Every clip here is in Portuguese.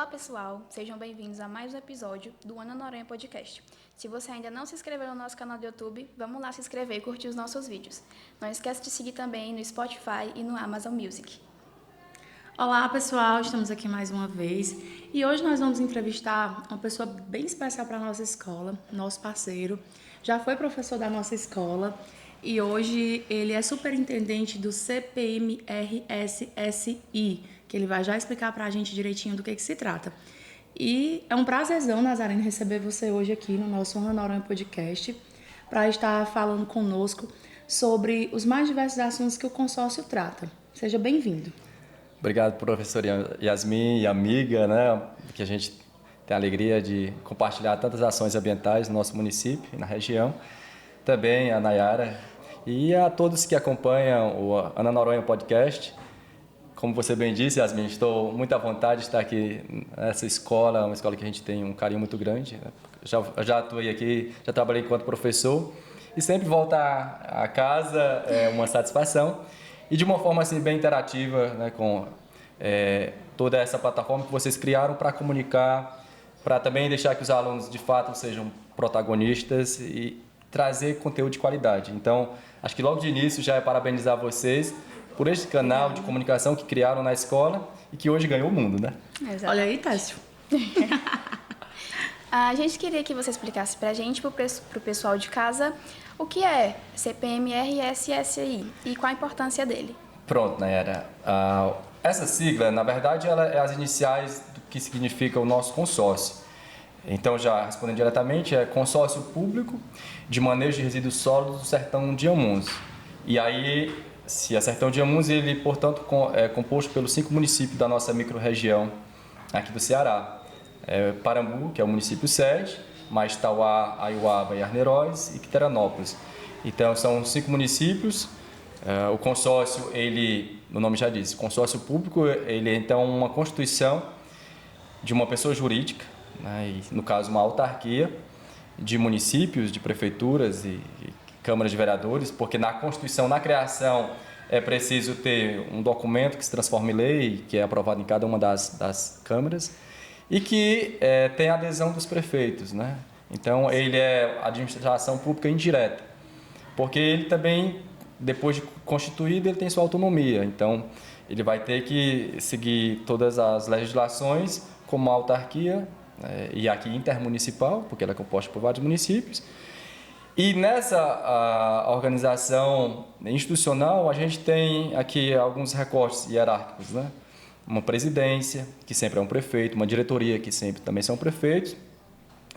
pessoal, sejam bem-vindos a mais um episódio do Ana Noronha Podcast. Se você ainda não se inscreveu no nosso canal do YouTube, vamos lá se inscrever e curtir os nossos vídeos. Não esquece de seguir também no Spotify e no Amazon Music. Olá pessoal, estamos aqui mais uma vez e hoje nós vamos entrevistar uma pessoa bem especial para a nossa escola, nosso parceiro, já foi professor da nossa escola e hoje ele é superintendente do CPMRSSI, que ele vai já explicar para a gente direitinho do que se trata. E é um prazerzão, Nazareno, receber você hoje aqui no nosso Ana Noronha Podcast para estar falando conosco sobre os mais diversos assuntos que o consórcio trata. Seja bem-vindo. Obrigado, professora Yasmin e amiga, né, que a gente tem a alegria de compartilhar tantas ações ambientais no nosso município e na região. Também a Nayara e a todos que acompanham o Ana Noronha Podcast. Como você bem disse, Yasmin, estou muito à vontade de estar aqui nessa escola, uma escola que a gente tem um carinho muito grande. Né? Já atuei aqui, já trabalhei enquanto professor e sempre voltar a casa é uma satisfação. E de uma forma assim, bem interativa, né, com toda essa plataforma que vocês criaram para comunicar, para também deixar que os alunos de fato sejam protagonistas e trazer conteúdo de qualidade. Então, acho que logo de início já é parabenizar vocês por este canal de comunicação que criaram na escola e que hoje ganhou o mundo, né? Exatamente. Olha aí, Tássio. A gente queria que você explicasse para a gente, para o pessoal de casa, o que é CPMRSSI e qual a importância dele. Pronto, Nayara. Essa sigla, na verdade, ela é as iniciais do que significa o nosso consórcio. Então, já respondendo diretamente, é Consórcio Público de Manejo de Resíduos Sólidos do Sertão de Inhamuns. E aí, se é Sertão de Inhamuns, ele, portanto, é composto pelos 5 municípios da nossa microrregião aqui do Ceará. Parambu, que é o município sede, mais Tauá, Aiuaba e Arneiroz e Quiteranópolis. Então, são 5 municípios. O consórcio, ele, o nome já diz, consórcio público, ele é então uma constituição de uma pessoa jurídica, né, e, no caso, uma autarquia de municípios, de prefeituras e câmaras de vereadores, porque na Constituição, na criação, é preciso ter um documento que se transforme em lei, que é aprovado em cada uma das câmaras, e que tem a adesão dos prefeitos, né? Então, ele é administração pública indireta, porque ele também, depois de constituído, ele tem sua autonomia. Então, ele vai ter que seguir todas as legislações como uma autarquia, e aqui intermunicipal, porque ela é composta por vários municípios. E nessa organização institucional, a gente tem aqui alguns recortes hierárquicos, né? Uma presidência, que sempre é um prefeito, uma diretoria, que sempre também são prefeitos,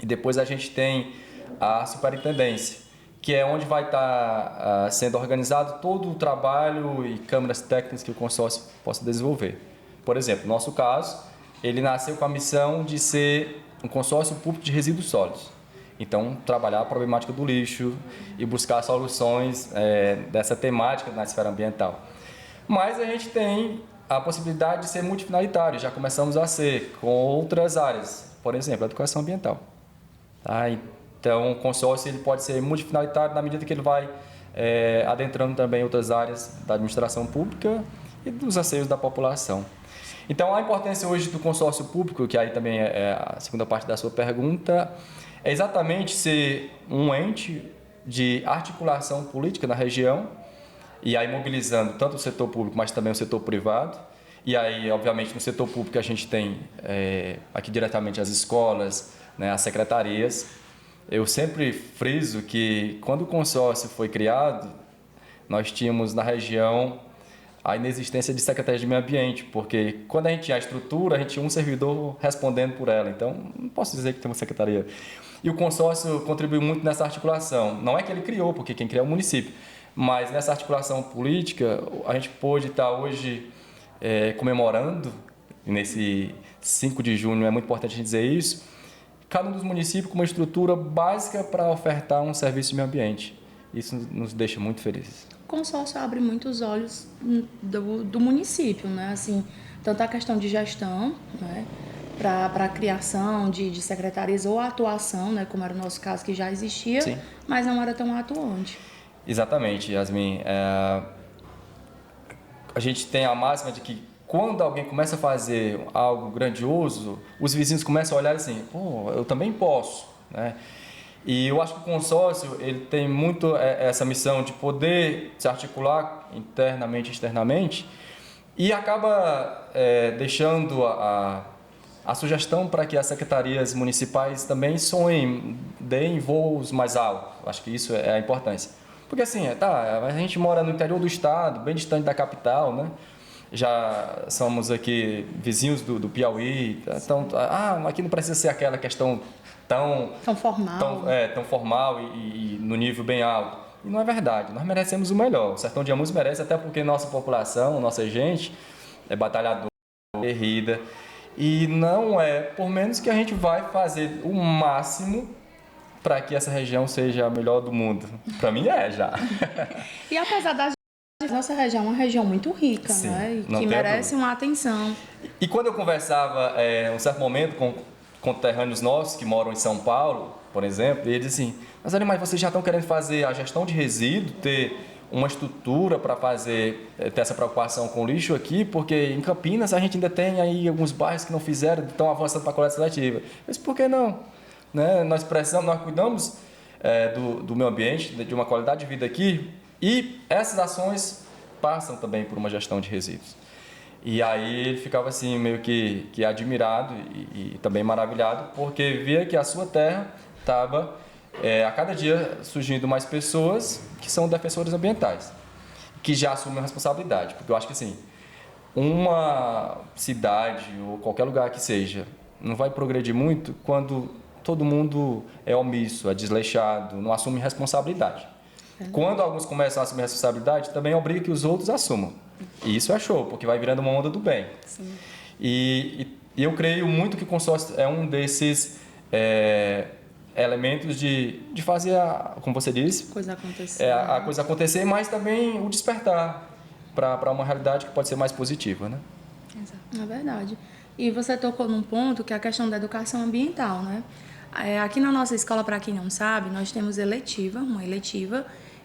e depois a gente tem a superintendência, que é onde vai estar sendo organizado todo o trabalho e câmaras técnicas que o consórcio possa desenvolver. Por exemplo, no nosso caso, ele nasceu com a missão de ser um consórcio público de resíduos sólidos. Então, trabalhar a problemática do lixo e buscar soluções dessa temática na esfera ambiental. Mas a gente tem a possibilidade de ser multifinalitário, já começamos a ser com outras áreas, por exemplo, a educação ambiental. Tá? Então, o consórcio ele pode ser multifinalitário na medida que ele vai adentrando também outras áreas da administração pública e dos anseios da população. Então, a importância hoje do consórcio público, que aí também é a segunda parte da sua pergunta, é exatamente ser um ente de articulação política na região, e aí mobilizando tanto o setor público, mas também o setor privado. E aí, obviamente, no setor público a gente tem aqui diretamente as escolas, né, as secretarias. Eu sempre friso que quando o consórcio foi criado, nós tínhamos na região a inexistência de secretaria de meio ambiente, porque quando a gente tinha a estrutura, a gente tinha um servidor respondendo por ela. Então, não posso dizer que tem uma secretaria. E o consórcio contribuiu muito nessa articulação. Não é que ele criou, porque quem criou é o município, mas nessa articulação política, a gente pôde estar hoje comemorando, nesse 5 de junho, é muito importante a gente dizer isso, cada um dos municípios com uma estrutura básica para ofertar um serviço de meio ambiente. Isso nos deixa muito felizes. O consórcio abre muitos olhos do município, né? Assim, tanto a questão de gestão, né? Para a criação de secretarias ou atuação, né? Como era o nosso caso, que já existia, sim, mas não era tão atuante. Exatamente, Yasmin. A gente tem a máxima de que quando alguém começa a fazer algo grandioso, os vizinhos começam a olhar assim, pô, eu também posso, né? E eu acho que o consórcio ele tem muito essa missão de poder se articular internamente e externamente e acaba deixando a sugestão para que as secretarias municipais também sonhem, deem voos mais altos. Acho que isso é a importância. Porque assim, a gente mora no interior do estado, bem distante da capital, né? Já somos aqui vizinhos do Piauí, então, aqui não precisa ser aquela questão tão formal, tão formal e no nível bem alto. E não é verdade, nós merecemos o melhor. O Sertão de Amuns merece, até porque nossa população, nossa gente é batalhadora, guerrida, e não é por menos que a gente vai fazer o máximo para que essa região seja a melhor do mundo. Para mim já. E apesar da nossa região é uma região muito rica, Sim, né? E não que tem merece uma atenção. E quando eu conversava, um certo momento, com conterrâneos nossos que moram em São Paulo, por exemplo, e eles assim, mas vocês já estão querendo fazer a gestão de resíduo, ter uma estrutura para fazer, ter essa preocupação com o lixo aqui, porque em Campinas a gente ainda tem aí alguns bairros que não fizeram, estão avançando para a coleta seletiva. Eu disse, por que não? Né? Nós cuidamos do meio ambiente, de uma qualidade de vida aqui, e essas ações passam também por uma gestão de resíduos. E aí ele ficava assim, meio que admirado e também maravilhado, porque via que a sua terra estava, a cada dia, surgindo mais pessoas que são defensores ambientais, que já assumem a responsabilidade. Porque eu acho que assim, uma cidade ou qualquer lugar que seja, não vai progredir muito quando todo mundo é omisso, é desleixado, não assume responsabilidade. Quando alguns começam a assumir responsabilidade, também obriga que os outros assumam. E isso é show, porque vai virando uma onda do bem. Sim. E eu creio muito que o consórcio é um desses elementos de fazer, como você disse, Coisa acontecer. a coisa acontecer, mas também o despertar para uma realidade que pode ser mais positiva, né? Exato. É verdade. E você tocou num ponto que é a questão da educação ambiental, né? Aqui na nossa escola, para quem não sabe, nós temos uma eletiva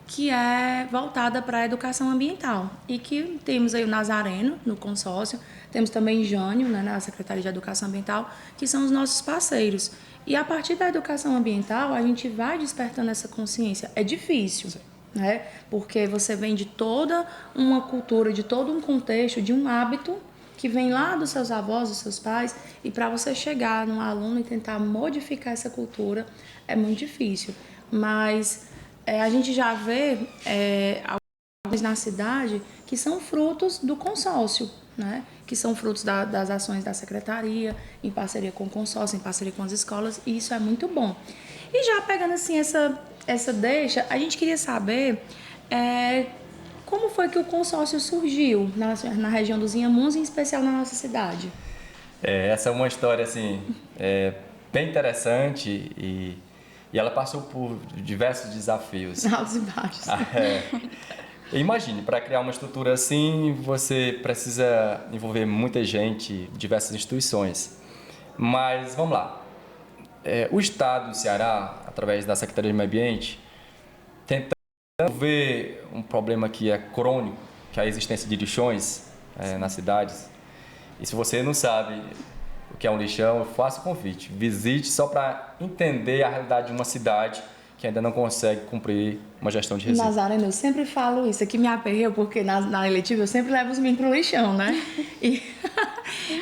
que é voltada para a educação ambiental e que temos aí o Nazareno, no consórcio, temos também Jânio, né, na Secretaria de Educação Ambiental, que são os nossos parceiros. E a partir da educação ambiental, a gente vai despertando essa consciência. É difícil, né? Porque você vem de toda uma cultura, de todo um contexto, de um hábito que vem lá dos seus avós, dos seus pais, e para você chegar num aluno e tentar modificar essa cultura é muito difícil. Mas a gente já vê alguns na cidade que são frutos do consórcio, né? Que são frutos das ações da secretaria, em parceria com o consórcio, em parceria com as escolas, e isso é muito bom. E já pegando assim essa deixa, a gente queria saber como foi que o consórcio surgiu na região dos Inhamuns, em especial na nossa cidade. Essa é uma história assim, bem interessante e ela passou por diversos desafios. Altos e baixos. Imagine, para criar uma estrutura assim, você precisa envolver muita gente, diversas instituições. Mas vamos lá. O Estado do Ceará, através da Secretaria de Meio Ambiente, tentando ver um problema que é crônico, que é a existência de lixões nas cidades. E se você não sabe o que é um lixão, eu faço o convite. Visite só para entender a realidade de uma cidade que ainda não consegue cumprir uma gestão de resíduos. Nazareno, eu sempre falo isso, aqui me aperreu, porque na eletiva eu sempre levo os meninos pro lixão, né?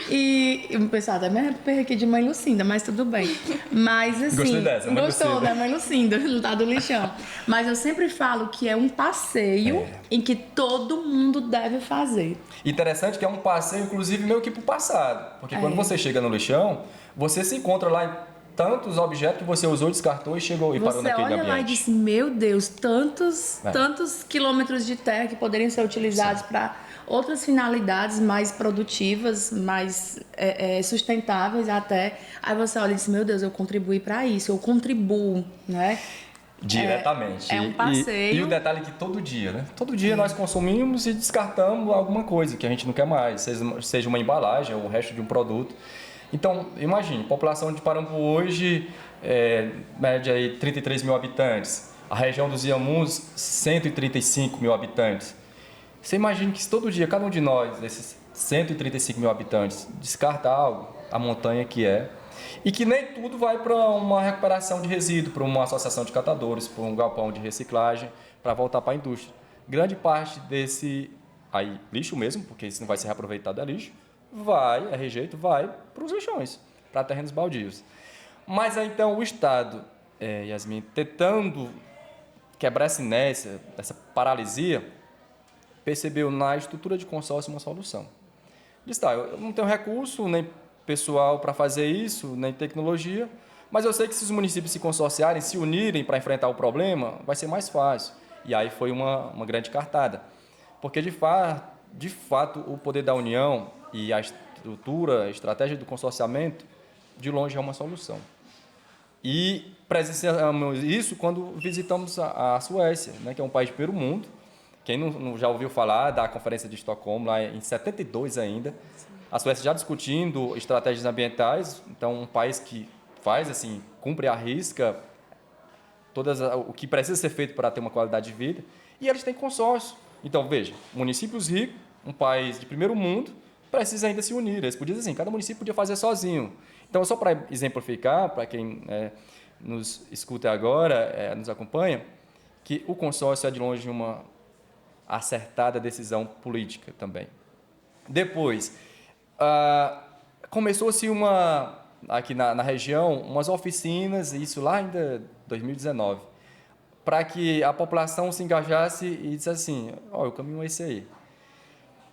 E o pessoal até me aperrei aqui de Mãe Lucinda, mas tudo bem. Mas assim, gostei dessa, Mãe gostou, Lucinda. né? Mãe Lucinda, não tá do lixão. Mas eu sempre falo que é um passeio em que todo mundo deve fazer. Interessante que é um passeio, inclusive, meio que pro passado. Porque quando você chega no lixão, você se encontra lá em tantos objetos que você usou, descartou e chegou e parou naquele ambiente. Você olha lá e diz, meu Deus, tantos quilômetros de terra que poderiam ser utilizados para outras finalidades mais produtivas, mais sustentáveis até. Aí você olha e diz, meu Deus, eu contribuí para isso, eu contribuo, né? Diretamente. É um passeio. E o detalhe é que todo dia, né? Todo dia nós consumimos e descartamos alguma coisa que a gente não quer mais, seja uma embalagem ou o resto de um produto. Então, imagine, população de Parambu hoje, média aí 33 mil habitantes. A região dos Inhamuns, 135 mil habitantes. Você imagina que se todo dia, cada um de nós, desses 135 mil habitantes, descarta algo, a montanha que é, e que nem tudo vai para uma recuperação de resíduo, para uma associação de catadores, para um galpão de reciclagem, para voltar para a indústria. Grande parte desse aí, lixo mesmo, porque isso não vai ser reaproveitado, é lixo, é rejeito, vai para os lixões, para terrenos baldios. Mas aí então o Estado, Yasmin, tentando quebrar essa inércia, essa paralisia, percebeu na estrutura de consórcio uma solução. Diz, tá, eu não tenho recurso, nem pessoal para fazer isso, nem tecnologia, mas eu sei que se os municípios se consorciarem, se unirem para enfrentar o problema, vai ser mais fácil. E aí foi uma grande cartada. Porque, de fato, o poder da união e a estrutura, a estratégia do consorciamento, de longe é uma solução. E presenciamos isso quando visitamos a Suécia, né, que é um país de primeiro mundo. Quem não já ouviu falar da Conferência de Estocolmo, lá em 72 ainda, a Suécia já discutindo estratégias ambientais, então um país que faz, assim, cumpre à risca o que precisa ser feito para ter uma qualidade de vida, e eles têm consórcio. Então, veja, municípios ricos, um país de primeiro mundo, precisa ainda se unir. Eles podiam dizer assim, cada município podia fazer sozinho. Então, só para exemplificar, para quem nos escuta agora, nos acompanha, que o consórcio é de longe uma acertada decisão política também. Depois, começou-se aqui na região, umas oficinas, isso lá ainda em 2019, para que a população se engajasse e dissesse assim, o caminho é esse aí.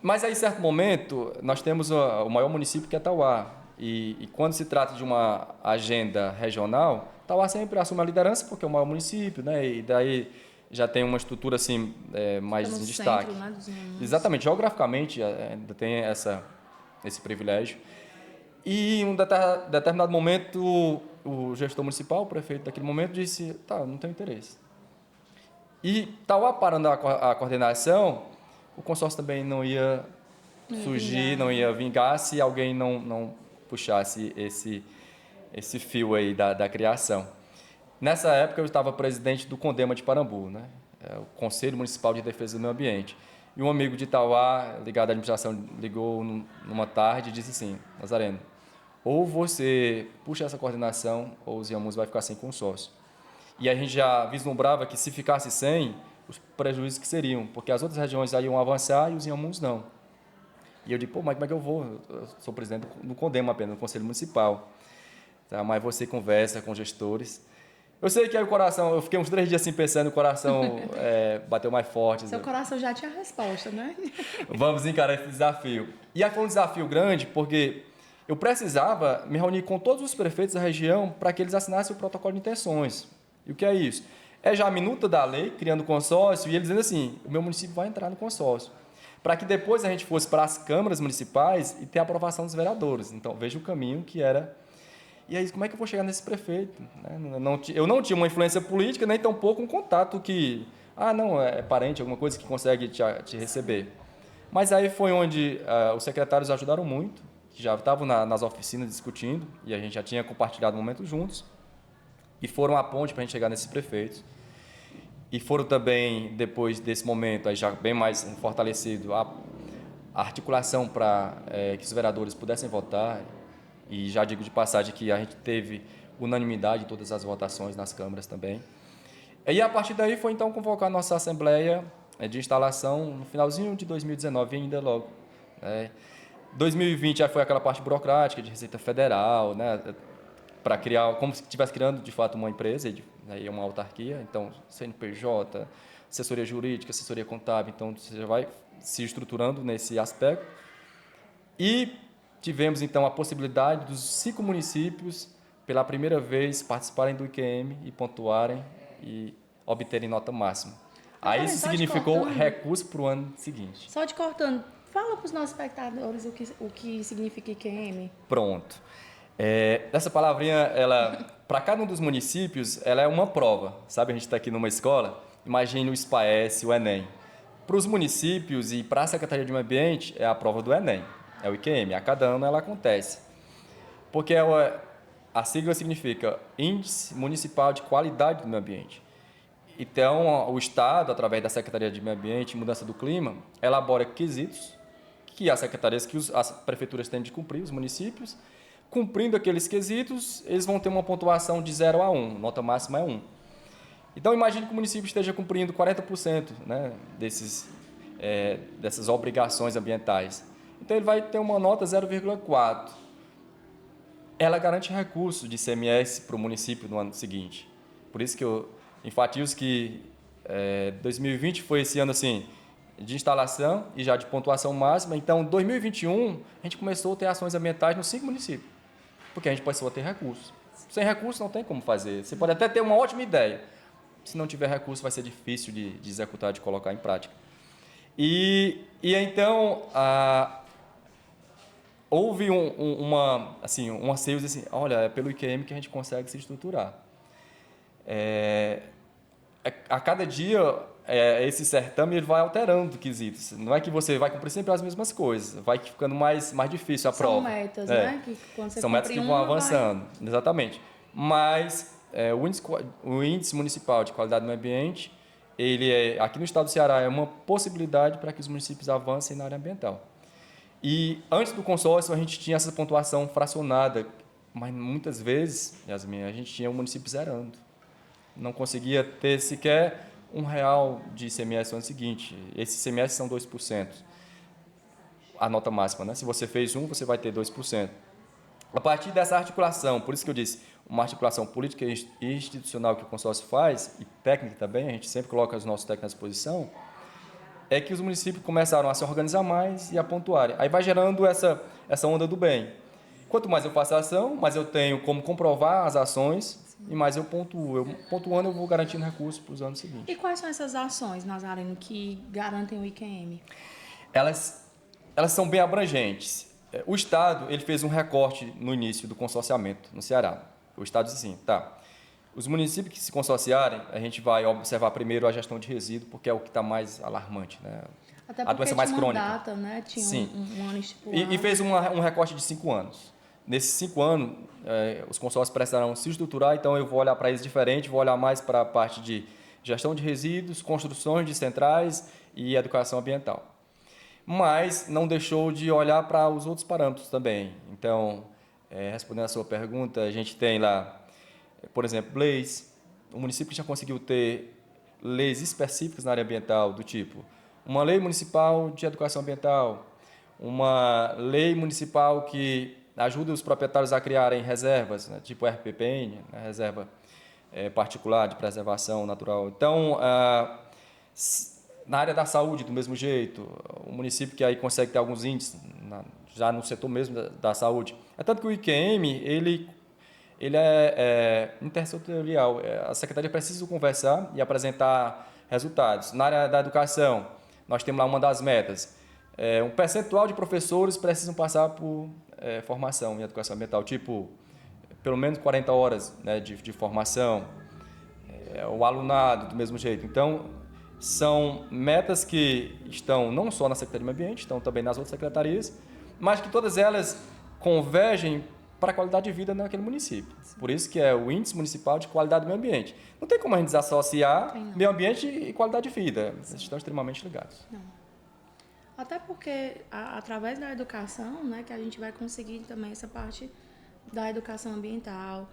Mas aí, em certo momento, nós temos o maior município que é Tauá, e quando se trata de uma agenda regional, Tauá sempre assume a liderança, porque é o maior município, né? E daí já tem uma estrutura assim, mais em destaque. Centro, né, dos Inhamuns. Exatamente, geograficamente ainda tem esse privilégio. E em um determinado momento, o gestor municipal, o prefeito daquele momento, disse, não tenho interesse. E Tauá parando a coordenação, o consórcio também não ia surgir, não ia vingar se alguém não puxasse esse fio aí da criação. Nessa época, eu estava presidente do CONDEMA de Parambu, né? O Conselho Municipal de Defesa do Meio Ambiente. E um amigo de Tauá, ligado à administração, ligou numa tarde e disse assim, Nazareno, ou você puxa essa coordenação, ou os Inhamuns vai ficar sem consórcio. E a gente já vislumbrava que se ficasse sem, os prejuízos que seriam, porque as outras regiões iam avançar e os Inhamuns não. E eu digo, mas como é que eu vou? Eu sou presidente do CONDEMA apenas, do Conselho Municipal. Mas você conversa com gestores. Eu sei que aí o coração, eu fiquei uns 3 dias assim pensando, o coração bateu mais forte. Seu coração já tinha a resposta, né? Vamos encarar esse desafio. E aí foi um desafio grande, porque eu precisava me reunir com todos os prefeitos da região para que eles assinassem o protocolo de intenções. E o que é isso? É já a minuta da lei, criando consórcio, e eles dizendo assim, o meu município vai entrar no consórcio. Para que depois a gente fosse para as câmaras municipais e ter a aprovação dos vereadores. Então, veja o caminho que era. E aí, como é que eu vou chegar nesse prefeito? Eu não tinha uma influência política, nem tampouco um contato que... é parente, alguma coisa que consegue te receber. Mas aí foi onde os secretários ajudaram muito, que já estavam nas oficinas discutindo, e a gente já tinha compartilhado momentos juntos, e foram a ponte para a gente chegar nesses prefeitos. E foram também, depois desse momento, aí já bem mais fortalecido, a articulação para que os vereadores pudessem votar. E já digo de passagem que a gente teve unanimidade em todas as votações nas câmaras também. E a partir daí foi então convocar a nossa assembleia de instalação no finalzinho de 2019, ainda logo. 2020 já foi aquela parte burocrática de Receita Federal, né, para criar, como se estivesse criando de fato uma empresa, uma autarquia, então CNPJ, assessoria jurídica, assessoria contábil, então você já vai se estruturando nesse aspecto. E tivemos, então, a possibilidade dos 5 municípios, pela primeira vez, participarem do IQM e pontuarem e obterem nota máxima. Aí isso significou recurso para o ano seguinte. Só te cortando, fala para os nossos espectadores o que significa IQM. Pronto. Essa palavrinha, para cada um dos municípios, ela é uma prova. Sabe, a gente está aqui numa escola, imagine o SPAES, o Enem. Para os municípios e para a Secretaria de Meio Ambiente, é a prova do Enem. É o IQM, a cada ano ela acontece. Porque a sigla significa Índice Municipal de Qualidade do Meio Ambiente. Então, o Estado, através da Secretaria de Meio Ambiente e Mudança do Clima, elabora quesitos que as secretarias, as prefeituras têm de cumprir, os municípios. Cumprindo aqueles quesitos, eles vão ter uma pontuação de 0 a 1, nota máxima é 1. Então, imagine que o município esteja cumprindo 40%, né, dessas obrigações ambientais. Então, ele vai ter uma nota 0,4. Ela garante recurso de ICMS para o município no ano seguinte. Por isso que eu enfatizo que 2020 foi esse ano assim, de instalação e já de pontuação máxima. Então, 2021, a gente começou a ter ações ambientais nos 5 municípios, porque a gente passou a ter recursos. Sem recursos não tem como fazer. Você pode até ter uma ótima ideia. Se não tiver recurso, vai ser difícil de executar, de colocar em prática. E então, houve um anseio assim, olha, é pelo IQM que a gente consegue se estruturar. A cada dia, esse certame ele vai alterando quesitos. Não é que você vai cumprir sempre as mesmas coisas, vai ficando mais difícil a prova. São metas, né? Que quando você são metas que vão avançando, exatamente. Mas o índice municipal de qualidade do meio ambiente, aqui no estado do Ceará, é uma possibilidade para que os municípios avancem na área ambiental. E antes do consórcio, a gente tinha essa pontuação fracionada, mas muitas vezes, Yasmin, a gente tinha o município zerando. Não conseguia ter sequer R$1 de ICMS no ano seguinte. Esses ICMS são 2%. A nota máxima, né? Se você fez 1, você vai ter 2%. A partir dessa articulação, por isso que eu disse, uma articulação política e institucional que o consórcio faz, e técnica também, a gente sempre coloca os nossos técnicos à disposição, é que os municípios começaram a se organizar mais e a pontuarem. Aí vai gerando essa onda do bem. Quanto mais eu faço a ação, mais eu tenho como comprovar as ações e mais eu pontuo. Pontuando, eu vou garantindo recursos para os anos seguintes. E quais são essas ações, Nazareno, que garantem o IQM? Elas são bem abrangentes. O Estado ele fez um recorte no início do consorciamento no Ceará. O Estado disse assim, os municípios que se consorciarem, a gente vai observar primeiro a gestão de resíduo, porque é o que está mais alarmante, né? Até a doença mais tinha crônica. Uma data, né? Tinha Sim. Um ano estipulado. E fez um recorte de 5 anos. Nesses 5 anos, os consórcios precisarão se estruturar, então eu vou olhar para isso diferente, vou olhar mais para a parte de gestão de resíduos, construções de centrais e educação ambiental. Mas não deixou de olhar para os outros parâmetros também. Então, respondendo a sua pergunta, a gente tem lá, por exemplo, leis. O município já conseguiu ter leis específicas na área ambiental, do tipo uma lei municipal de educação ambiental, uma lei municipal que ajuda os proprietários a criarem reservas, né, tipo RPPN, né, reserva particular de preservação natural. Então, na área da saúde, do mesmo jeito, o município que aí consegue ter alguns índices já no setor mesmo da saúde. É tanto que o IQM, ele é intersetorial. A secretaria precisa conversar e apresentar resultados. Na área da educação, nós temos lá uma das metas. Um percentual de professores precisam passar por formação em educação ambiental, tipo, pelo menos 40 horas, né, de formação. O alunado, do mesmo jeito. Então, são metas que estão não só na Secretaria do Meio Ambiente, estão também nas outras secretarias, mas que todas elas convergem para a qualidade de vida naquele município. Por isso que é o Índice Municipal de Qualidade do Meio Ambiente. Não tem como a gente desassociar meio ambiente e qualidade de vida. Eles estão extremamente ligados. Não. Até porque, através da educação, né, que a gente vai conseguir também essa parte da educação ambiental,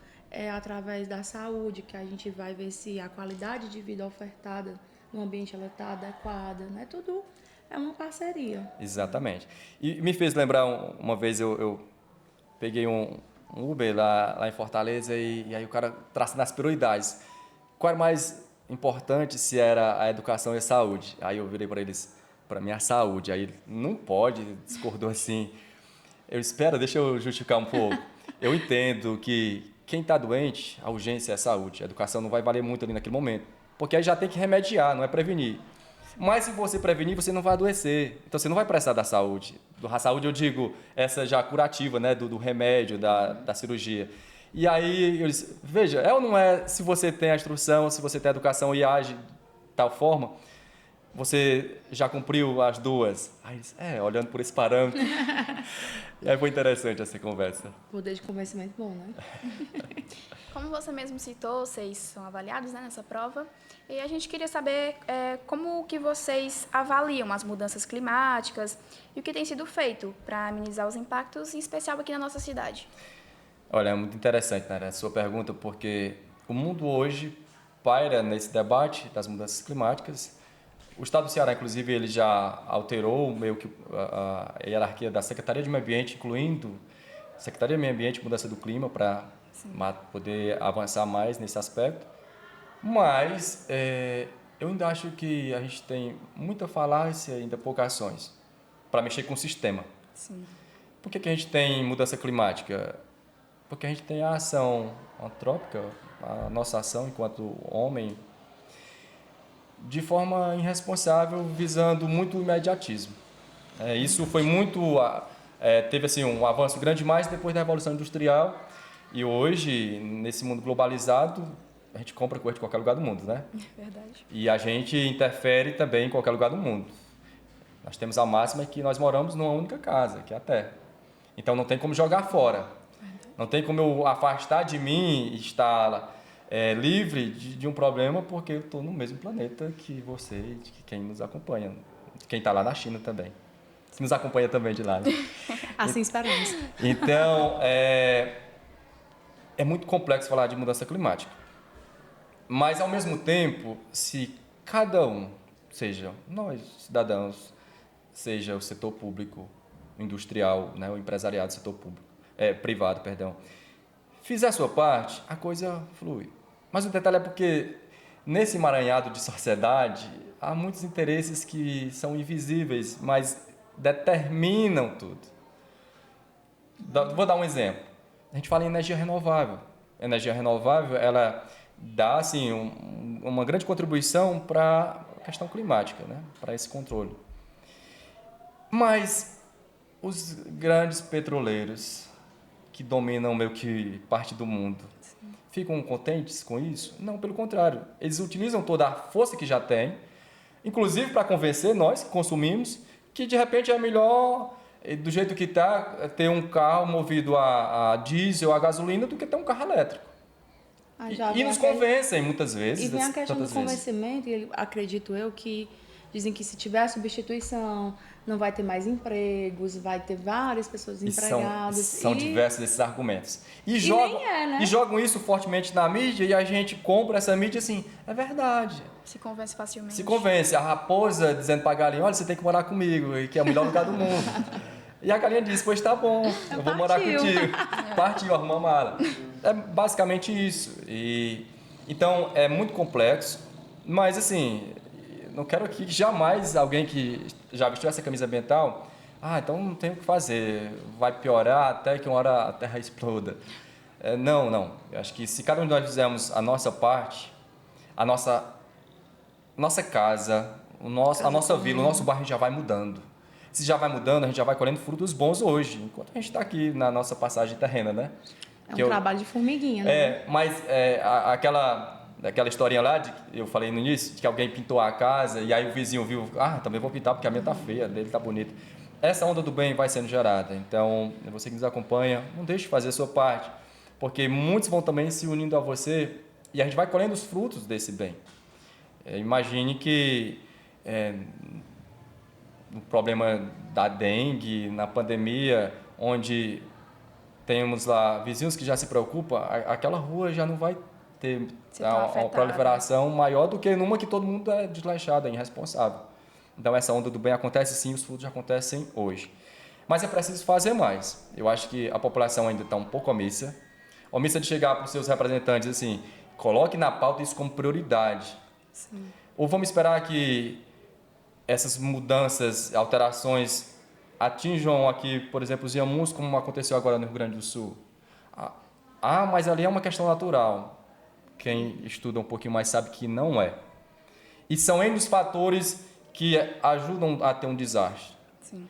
através da saúde, que a gente vai ver se a qualidade de vida ofertada no ambiente ela está adequada, né? Tudo é uma parceria. Exatamente. E me fez lembrar, uma vez eu peguei um Uber lá em Fortaleza e aí o cara traçando as prioridades. Qual era mais importante, se era a educação e a saúde? Aí eu virei para eles, para mim a saúde. Aí ele, não pode, discordou assim. Deixa eu justificar um pouco. Eu entendo que quem está doente, a urgência é a saúde. A educação não vai valer muito ali naquele momento. Porque aí já tem que remediar, não é prevenir. Mas se você prevenir, você não vai adoecer. Então, você não vai precisar da saúde. Da saúde, eu digo, essa já curativa, né, do remédio, da cirurgia. E aí, eu disse, veja, ou não é, se você tem a instrução, se você tem a educação e age de tal forma, você já cumpriu as duas? Aí eles, olhando por esse parâmetro. E aí foi interessante essa conversa. Poder de convencimento bom, né? Como você mesmo citou, vocês são avaliados, né, nessa prova. E a gente queria saber como que vocês avaliam as mudanças climáticas e o que tem sido feito para amenizar os impactos, em especial aqui na nossa cidade. Olha, é muito interessante, né, a sua pergunta, porque o mundo hoje paira nesse debate das mudanças climáticas. O Estado do Ceará, inclusive, ele já alterou meio que a hierarquia da Secretaria de Meio Ambiente, incluindo Secretaria de Meio Ambiente e Mudança do Clima, para poder avançar mais nesse aspecto. Mas eu ainda acho que a gente tem muita falácia e ainda poucas ações para mexer com o sistema. Sim. Por que a gente tem mudança climática? Porque a gente tem a ação antrópica, a nossa ação enquanto homem, de forma irresponsável, visando muito o imediatismo. Isso foi muito... teve assim, um avanço grande demais depois da Revolução Industrial, e hoje, nesse mundo globalizado, a gente compra coisa de qualquer lugar do mundo, né? Verdade. E a gente interfere também em qualquer lugar do mundo. Nós temos a máxima que nós moramos numa única casa, que é a Terra. Então não tem como jogar fora. Não tem como eu afastar de mim e estar livre de um problema, porque eu estou no mesmo planeta que você e que quem nos acompanha. Quem está lá na China também. Que nos acompanha também de lá. Né? Assim esperamos. Então, é muito complexo falar de mudança climática. Mas, ao mesmo tempo, se cada um, seja nós, cidadãos, seja o setor público, industrial, né, o empresariado, setor público, privado, perdão, fizer a sua parte, a coisa flui. Mas o detalhe é porque, nesse emaranhado de sociedade, há muitos interesses que são invisíveis, mas determinam tudo. Vou dar um exemplo. A gente fala em energia renovável. A energia renovável, ela dá assim, uma grande contribuição para a questão climática, né? Para esse controle. Mas os grandes petroleiros, que dominam meio que parte do mundo, ficam contentes com isso? Não, pelo contrário. Eles utilizam toda a força que já têm, inclusive para convencer nós que consumimos, que de repente é melhor, do jeito que está, ter um carro movido a diesel, a gasolina, do que ter um carro elétrico. E nos convencem muitas vezes. E vem a questão do convencimento, e acredito eu que dizem que se tiver a substituição, não vai ter mais empregos, vai ter várias pessoas empregadas. São diversos esses argumentos. E né? jogam isso fortemente na mídia e a gente compra essa mídia assim, é verdade. Se convence facilmente. Se convence. A raposa dizendo para a galinha, olha, você tem que morar comigo, que é o melhor lugar do mundo. E a galinha diz, pois tá bom, eu vou morar contigo. Partiu, arruma a mala. É basicamente isso. Então, é muito complexo, mas assim, não quero aqui que jamais alguém que já vestiu essa camisa ambiental, então não tem o que fazer, vai piorar até que uma hora a Terra exploda. Não. Eu acho que se cada um de nós fizermos a nossa parte, a nossa casa, a nossa vila, o nosso bairro já vai mudando. Se já vai mudando, a gente já vai colhendo frutos bons hoje, enquanto a gente está aqui na nossa passagem terrena, né? É um trabalho de formiguinha, né? Mas aquela historinha lá, eu falei no início, de que alguém pintou a casa e aí o vizinho viu, também vou pintar porque a minha tá feia, a dele tá bonita. Essa onda do bem vai sendo gerada. Então, você que nos acompanha, não deixe de fazer a sua parte, porque muitos vão também se unindo a você e a gente vai colhendo os frutos desse bem. Imagine que no problema da dengue, na pandemia, onde temos lá vizinhos que já se preocupam, aquela rua já não vai ter uma proliferação maior do que numa que todo mundo é desleixado, é irresponsável. Então, essa onda do bem acontece sim, os frutos já acontecem hoje. Mas é preciso fazer mais. Eu acho que a população ainda está um pouco omissa de chegar para os seus representantes assim, coloque na pauta isso como prioridade. Sim. Ou vamos esperar que essas mudanças, alterações atinjam aqui, por exemplo, os Inhamuns, como aconteceu agora no Rio Grande do Sul. Mas ali é uma questão natural. Quem estuda um pouquinho mais sabe que não é. E são N os fatores que ajudam a ter um desastre. Sim.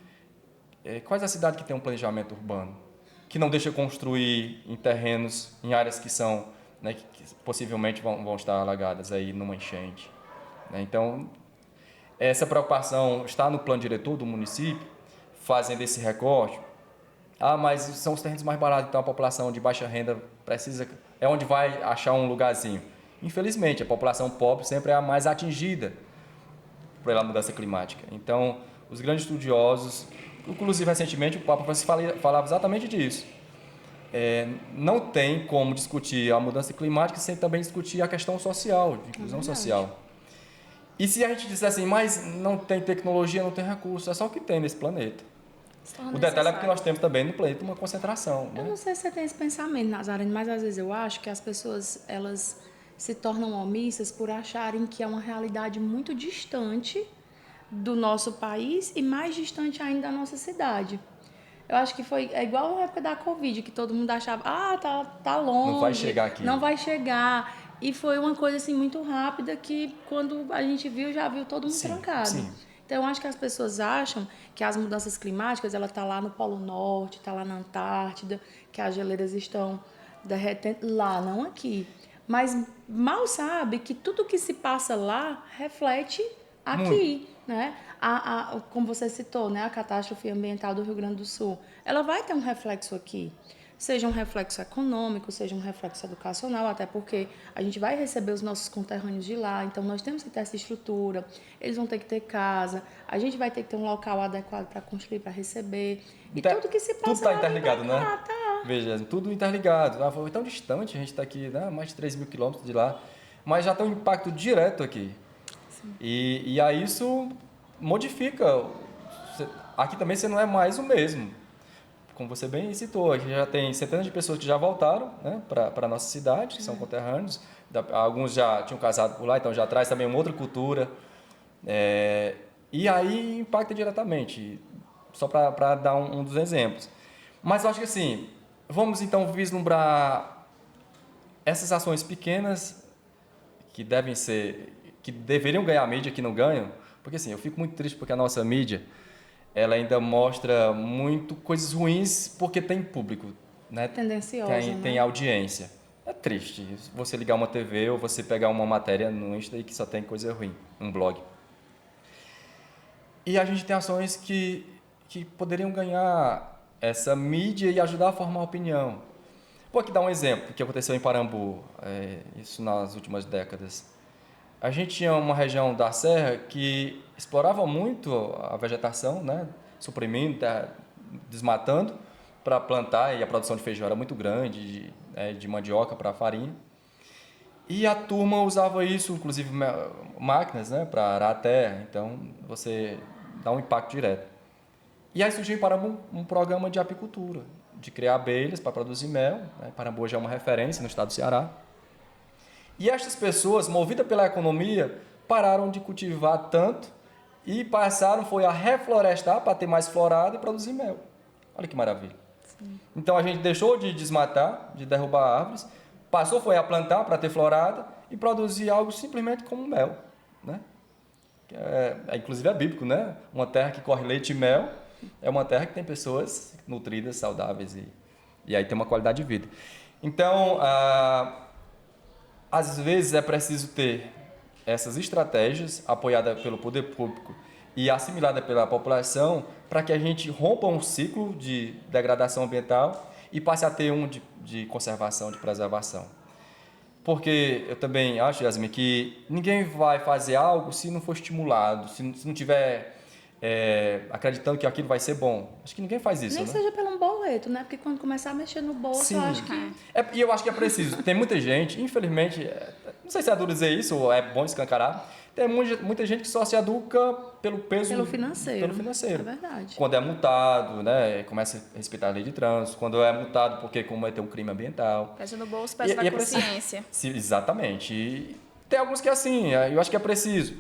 Quais a cidade que tem um planejamento urbano? Que não deixa construir em terrenos, em áreas que são, né, que possivelmente vão estar alagadas aí numa enchente. Né? Então, essa preocupação está no plano diretor do município, fazendo esse recorte. Ah, mas são os terrenos mais baratos, então a população de baixa renda precisa... É onde vai achar um lugarzinho. Infelizmente, a população pobre sempre é a mais atingida pela mudança climática. Então, os grandes estudiosos, inclusive recentemente o Papa Francisco falava exatamente disso. Não tem como discutir a mudança climática sem também discutir a questão social, de inclusão social. E se a gente disser assim, mas não tem tecnologia, não tem recurso, é só o que tem nesse planeta. O detalhe é porque nós temos também no planeta uma concentração. Eu não sei se você tem esse pensamento, Nazareno, mas às vezes eu acho que as pessoas elas se tornam omissas por acharem que é uma realidade muito distante do nosso país e mais distante ainda da nossa cidade. Eu acho que é igual na época da Covid, que todo mundo achava, tá longe. Não vai chegar aqui. Não vai chegar. E foi uma coisa assim muito rápida que quando a gente viu, já viu todo mundo trancado. Sim. Então, eu acho que as pessoas acham que as mudanças climáticas, ela está lá no Polo Norte, está lá na Antártida, que as geleiras estão derretendo lá, não aqui. Mas mal sabe que tudo que se passa lá reflete aqui, né? Como você citou, né? A catástrofe ambiental do Rio Grande do Sul, ela vai ter um reflexo aqui. Seja um reflexo econômico, seja um reflexo educacional, até porque a gente vai receber os nossos conterrâneos de lá, então nós temos que ter essa estrutura, eles vão ter que ter casa, a gente vai ter que ter um local adequado para construir, para receber, e tudo que se passa tudo está lá interligado, né? Tá. Veja, tudo interligado. Foi tão distante, a gente está aqui, né, mais de 3 mil quilômetros de lá, mas já tem um impacto direto aqui. E aí isso modifica. Aqui também você não é mais o mesmo. Como você bem citou, aqui já tem centenas de pessoas que já voltaram, né, para a nossa cidade, que são conterrâneos. Alguns já tinham casado por lá, então já traz também uma outra cultura. E aí impacta diretamente, só para dar um dos exemplos. Mas eu acho que assim, vamos então vislumbrar essas ações pequenas que deveriam ganhar a mídia, que não ganham. Porque assim, eu fico muito triste porque a nossa mídia, ela ainda mostra muito coisas ruins porque tem público, né? Tendenciosa, tem audiência. É triste você ligar uma TV ou você pegar uma matéria no Insta e que só tem coisa ruim, um blog. E a gente tem ações que poderiam ganhar essa mídia e ajudar a formar opinião. Vou aqui dar um exemplo que aconteceu em Parambu, isso nas últimas décadas. A gente tinha uma região da serra que explorava muito a vegetação, né? Suprimindo, desmatando para plantar, e a produção de feijão era muito grande, de mandioca para farinha. E a turma usava isso, inclusive máquinas, né? Para arar a terra, então você dá um impacto direto. E aí surgiu em Parambu um programa de apicultura, de criar abelhas para produzir mel, né? Parambu já é uma referência no estado do Ceará. E estas pessoas, movidas pela economia, pararam de cultivar tanto e passaram a reflorestar para ter mais florada e produzir mel. Olha que maravilha. Sim. Então a gente deixou de desmatar, de derrubar árvores, passou a plantar para ter florada e produzir algo simplesmente como mel, né? Inclusive é bíblico, né? Uma terra que corre leite e mel é uma terra que tem pessoas nutridas, saudáveis e aí tem uma qualidade de vida. Então, às vezes é preciso ter essas estratégias apoiadas pelo poder público e assimiladas pela população para que a gente rompa um ciclo de degradação ambiental e passe a ter um de conservação, de preservação. Porque eu também acho, Yasmin, que ninguém vai fazer algo se não for estimulado, se não tiver acreditando que aquilo vai ser bom. Acho que ninguém faz isso, nem né? seja pelo boleto, né? Porque quando começar a mexer no bolso, Sim. eu acho que... E eu acho que é preciso. Tem muita gente, infelizmente, não sei se é duro dizer isso ou é bom escancarar, tem muita gente que só se educa pelo peso... Pelo financeiro. Pelo financeiro. É verdade. Quando é multado, né? Começa a respeitar a lei de trânsito. Quando é multado porque cometeu um crime ambiental. Pesa no bolso, pesa na consciência. Exatamente. E tem alguns que é assim, eu acho que é preciso.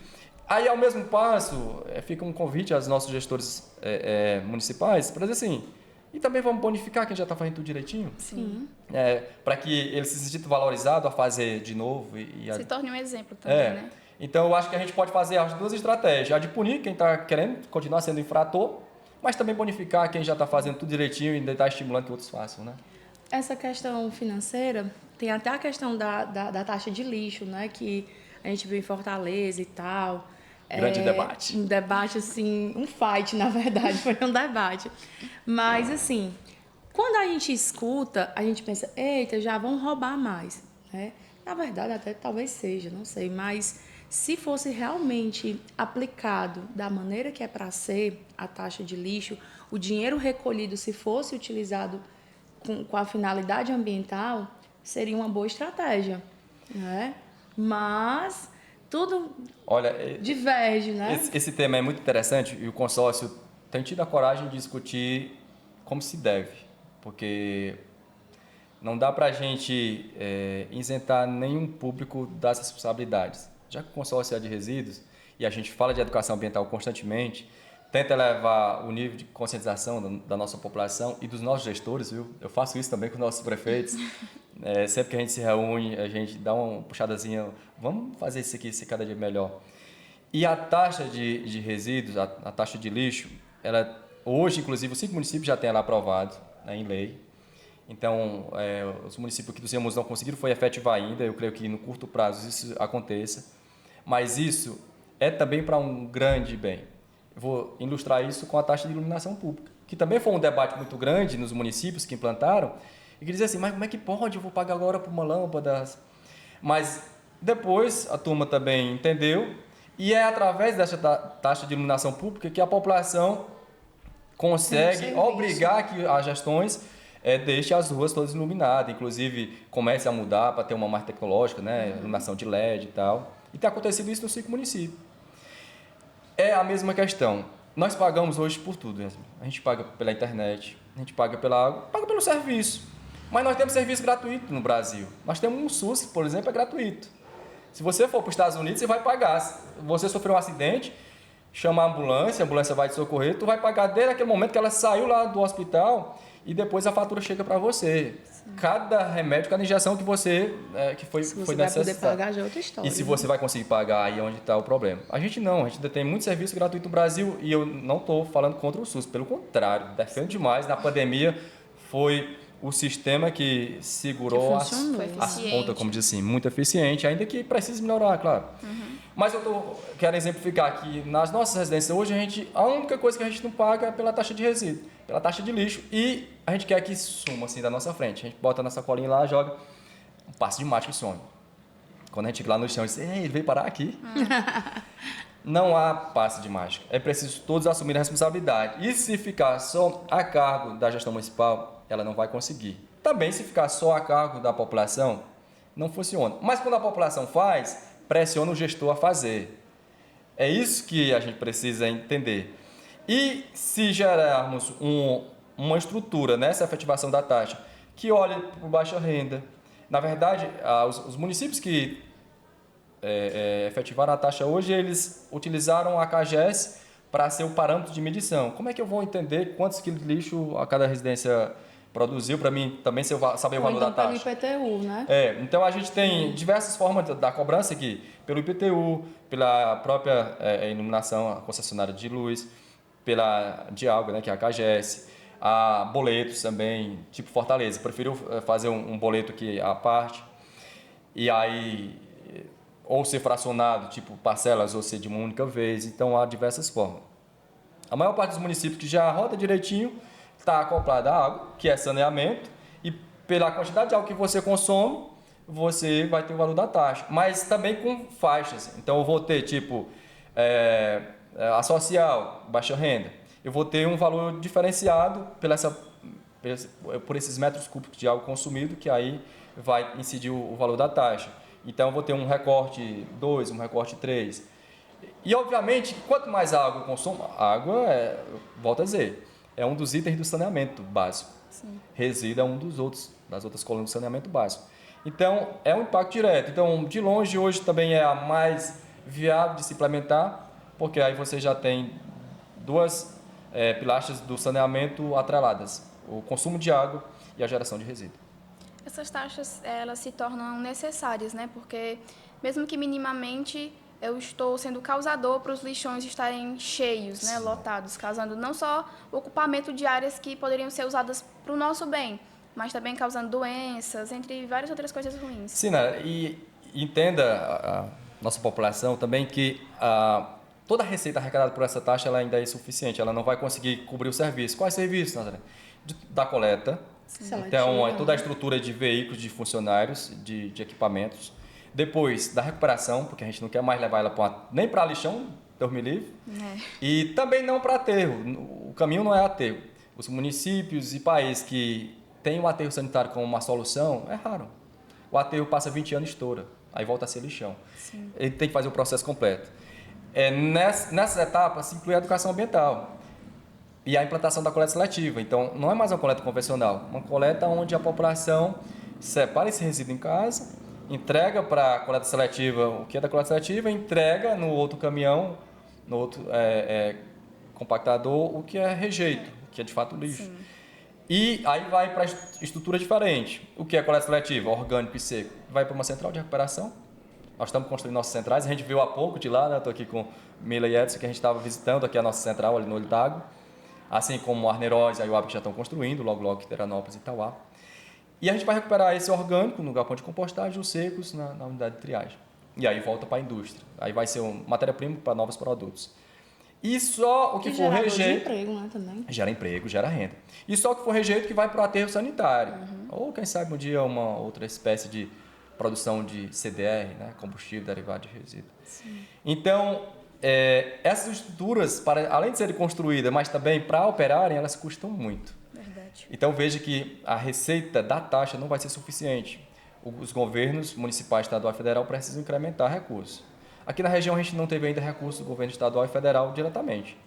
Aí, ao mesmo passo, fica um convite aos nossos gestores municipais para dizer assim, e também vamos bonificar quem já está fazendo tudo direitinho? Sim. Para que ele se sinta valorizado a fazer de novo. Se torne um exemplo também, né? Então, eu acho que a gente pode fazer as duas estratégias. A de punir quem está querendo continuar sendo infrator, mas também bonificar quem já está fazendo tudo direitinho e ainda está estimulando que outros façam, né? Essa questão financeira, tem até a questão da taxa de lixo, né? Que a gente viu em Fortaleza e tal. Grande debate. Um debate, assim, um fight, na verdade, foi um debate. Mas, assim, quando a gente escuta, a gente pensa, eita, já vão roubar mais, né? Na verdade, até talvez seja, não sei, mas se fosse realmente aplicado da maneira que é para ser a taxa de lixo, o dinheiro recolhido, se fosse utilizado com a finalidade ambiental, seria uma boa estratégia, né? Mas tudo diverge, né? Esse tema é muito interessante e o consórcio tem tido a coragem de discutir como se deve, porque não dá para a gente isentar nenhum público das responsabilidades. Já que o consórcio é de resíduos e a gente fala de educação ambiental constantemente, tenta elevar o nível de conscientização da nossa população e dos nossos gestores, viu? Eu faço isso também com os nossos prefeitos. Sempre que a gente se reúne, a gente dá uma puxadazinha, vamos fazer isso aqui ser cada dia melhor. E a taxa de resíduos, a taxa de lixo, hoje, inclusive, os 5 municípios já têm ela aprovado, né, em lei. Então, os municípios que nós não conseguiram foi efetivar ainda, eu creio que no curto prazo isso aconteça. Mas isso é também para um grande bem. Eu vou ilustrar isso com a taxa de iluminação pública, que também foi um debate muito grande nos municípios que implantaram, e que dizia assim, mas como é que pode? Eu vou pagar agora por uma lâmpada. Mas depois a turma também entendeu, e é através dessa taxa de iluminação pública que a população consegue obrigar que as gestões deixem as ruas todas iluminadas, inclusive comece a mudar para ter uma mais tecnológica, né? Iluminação de LED e tal. E tem acontecido isso nos 5 municípios. É a mesma questão. Nós pagamos hoje por tudo, Yasmin. A gente paga pela internet, a gente paga pela água, paga pelo serviço. Mas nós temos serviço gratuito no Brasil. Nós temos um SUS, por exemplo, é gratuito. Se você for para os Estados Unidos, você vai pagar. Se você sofreu um acidente, chama a ambulância vai te socorrer, tu vai pagar desde aquele momento que ela saiu lá do hospital e depois a fatura chega para você. Sim. Cada remédio, cada injeção que você que foi necessário. Se você vai poder pagar, já é outra história. E se você vai conseguir pagar, aí é onde está o problema. A gente não, a gente ainda tem muito serviço gratuito no Brasil e eu não estou falando contra o SUS, pelo contrário, defendo demais. Na pandemia foi o sistema que segurou as pontas, como diz assim, muito eficiente, ainda que precise melhorar, claro. Mas quero exemplificar que nas nossas residências hoje, a única coisa que a gente não paga é pela taxa de resíduo, pela taxa de lixo, e a gente quer que suma assim da nossa frente. A gente bota na sacolinha lá, joga um passe de mágica e some. Quando a gente chega lá no chão e diz, ele veio parar aqui. Não há passe de mágica. É preciso todos assumirem a responsabilidade. E se ficar só a cargo da gestão municipal, ela não vai conseguir. Também, se ficar só a cargo da população, não funciona. Mas quando a população faz, pressiona o gestor a fazer. É isso que a gente precisa entender. E se gerarmos uma estrutura nessa efetivação da taxa que olhe para baixa renda, na verdade, os municípios que efetivaram a taxa hoje, eles utilizaram a CAGES para ser o parâmetro de medição. Como é que eu vou entender quantos quilos de lixo a cada residência produziu, para mim também saber o valor da taxa? Pelo IPTU, né? Então a gente tem diversas formas da cobrança aqui, pelo IPTU, pela própria iluminação, a concessionária de luz, de água, né, que é a CAGES, a boletos também, tipo Fortaleza, preferiu fazer um boleto aqui à parte, e aí ou ser fracionado, tipo parcelas, ou ser de uma única vez. Então, há diversas formas. A maior parte dos municípios que já roda direitinho está acoplada à água, que é saneamento, e pela quantidade de água que você consome, você vai ter o valor da taxa. Mas também com faixas. Então, eu vou ter, tipo, a social, baixa renda. Eu vou ter um valor diferenciado por esses metros cúbicos de água consumido, que aí vai incidir o valor da taxa. Então, eu vou ter um recorte 2, um recorte 3. E, obviamente, quanto mais água eu consumo, volto a dizer, é um dos itens do saneamento básico. Sim. Resíduo é das outras colunas do saneamento básico. Então, é um impacto direto. Então, de longe, hoje também é a mais viável de se implementar, porque aí você já tem duas pilastras do saneamento atreladas, o consumo de água e a geração de resíduo. Essas taxas, elas se tornam necessárias, né? Porque, mesmo que minimamente, eu estou sendo causador para os lixões estarem cheios, né? Lotados, causando não só o ocupamento de áreas que poderiam ser usadas para o nosso bem, mas também causando doenças, entre várias outras coisas ruins. Sim, né? E entenda a nossa população também que toda a receita arrecadada por essa taxa ela ainda é insuficiente, ela não vai conseguir cobrir o serviço. Quais serviços, Nazaré? Da coleta, então toda a estrutura de veículos, de funcionários, de equipamentos. Depois, da recuperação, porque a gente não quer mais levar ela nem para lixão, Deus me livre, e também não para aterro. O caminho não é aterro. Os municípios e países que têm o aterro sanitário como uma solução, é raro. O aterro passa 20 anos e estoura, aí volta a ser lixão. Sim. Ele tem que fazer o processo completo. Nessas etapas se inclui a educação ambiental e a implantação da coleta seletiva. Então, não é mais uma coleta convencional, uma coleta onde a população separa esse resíduo em casa, entrega para a coleta seletiva o que é da coleta seletiva, entrega no outro caminhão, no outro compactador, o que é rejeito, o que é de fato lixo. Sim. E aí vai para estrutura diferente. O que é coleta seletiva? Orgânico e seco. Vai para uma central de recuperação. Nós estamos construindo nossas centrais. A gente viu há pouco de lá, né? Estou aqui com Mila e Edson, que a gente estava visitando aqui a nossa central ali no Olho d'Água. Assim como Arneróis e Aiuaba que já estão construindo, logo Teranópolis e Itauá. E a gente vai recuperar esse orgânico no galpão de compostagem, os secos na unidade de triagem. E aí volta para a indústria. Aí vai ser uma matéria-prima para novos produtos. E só o que for rejeito... Gera emprego, né, também? Gera emprego, gera renda. E só o que for rejeito que vai para o aterro sanitário. Ou, quem sabe, um dia uma outra espécie de produção de CDR, né, combustível derivado de resíduo. Sim. Então, essas estruturas, além de serem construídas, mas também para operarem, elas custam muito. Verdade. Então, veja que a receita da taxa não vai ser suficiente. Os governos municipais, estadual e federal precisam incrementar recursos. Aqui na região a gente não teve ainda recursos do governo estadual e federal diretamente.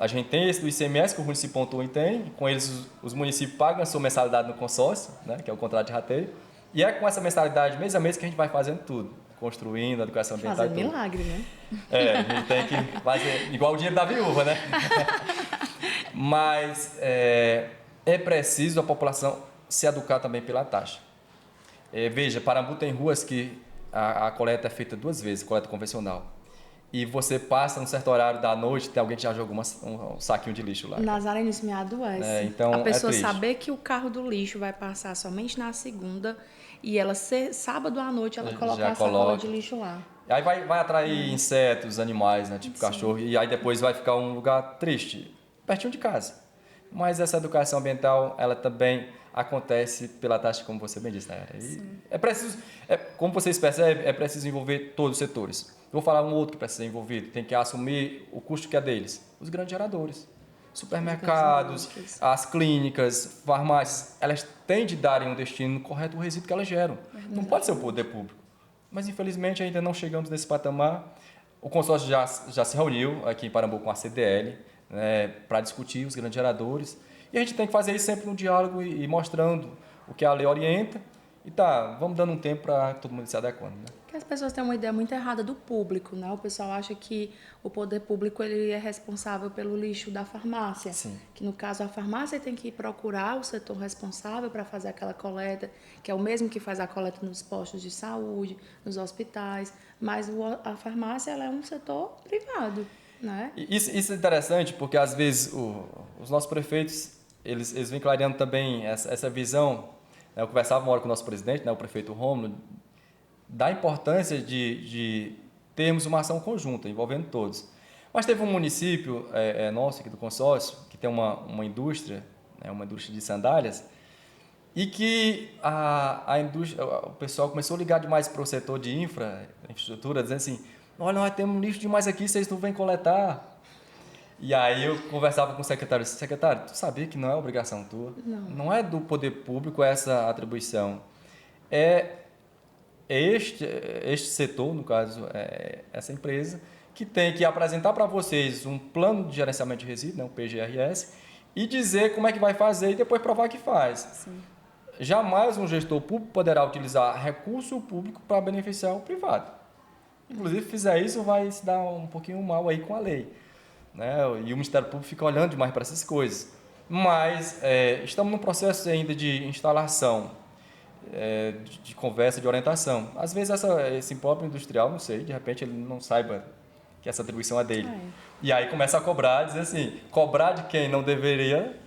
A gente tem esse do ICMS que o município pontua e tem, com eles os municípios pagam a sua mensalidade no consórcio, né, que é o contrato de rateio, e é com essa mensalidade mês a mês que a gente vai fazendo tudo, construindo a educação ambiental. Fazer milagre, né? A gente tem que fazer igual o dinheiro da viúva, né? Mas é preciso a população se educar também pela taxa. Veja, Parambu tem ruas que a coleta é feita 2 vezes, coleta convencional. E você passa num certo horário da noite, tem alguém que já jogou um saquinho de lixo lá. Nazareno, isso me adoece. Então, a pessoa saber que o carro do lixo vai passar somente na segunda e ela sábado à noite ela colocar a sacola de lixo lá. Aí vai atrair insetos, animais, né, tipo cachorro, e aí depois vai ficar um lugar triste, pertinho de casa. Mas essa educação ambiental, ela também acontece pela taxa, como você bem disse, né? É preciso, como vocês percebem, é preciso envolver todos os setores. Eu vou falar um outro que precisa ser envolvido, tem que assumir o custo que é deles. Os grandes geradores. Supermercados, as clínicas, farmácias, elas têm de darem um destino correto ao resíduo que elas geram. Não pode ser o poder público. Mas, infelizmente, ainda não chegamos nesse patamar. O consórcio já se reuniu aqui em Parambu com a CDL, né, para discutir os grandes geradores. E a gente tem que fazer isso sempre no diálogo e mostrando o que a lei orienta. E vamos dando um tempo para todo mundo se adequando, né? Porque as pessoas têm uma ideia muito errada do público, né? O pessoal acha que o poder público ele é responsável pelo lixo da farmácia. Sim. Que, no caso, a farmácia tem que procurar o setor responsável para fazer aquela coleta, que é o mesmo que faz a coleta nos postos de saúde, nos hospitais. Mas a farmácia ela é um setor privado, né? Isso é interessante porque, às vezes, os nossos prefeitos eles vêm clareando também essa visão. Eu conversava uma hora com o nosso presidente, né, o prefeito Rômulo, da importância de termos uma ação conjunta, envolvendo todos. Mas teve um município nosso aqui do consórcio, que tem uma indústria, né, uma indústria de sandálias, e que a indústria, o pessoal começou a ligar demais para o setor de infraestrutura, dizendo assim, olha, nós temos lixo demais aqui, vocês não vêm coletar. E aí eu conversava com o secretário, secretário, tu sabia que não é obrigação tua? Não é do poder público essa atribuição. Este setor, no caso, essa empresa, que tem que apresentar para vocês um plano de gerenciamento de resíduos, né, um PGRS, e dizer como é que vai fazer e depois provar que faz. Sim. Jamais um gestor público poderá utilizar recurso público para beneficiar o privado. Inclusive, se fizer isso, vai se dar um pouquinho mal aí com a lei. Né? E o Ministério Público fica olhando demais para essas coisas. Mas estamos num processo ainda de instalação, de conversa, de orientação. Às vezes esse próprio industrial, não sei, de repente ele não saiba que essa atribuição é dele. E aí começa a cobrar, dizer assim, cobrar de quem não deveria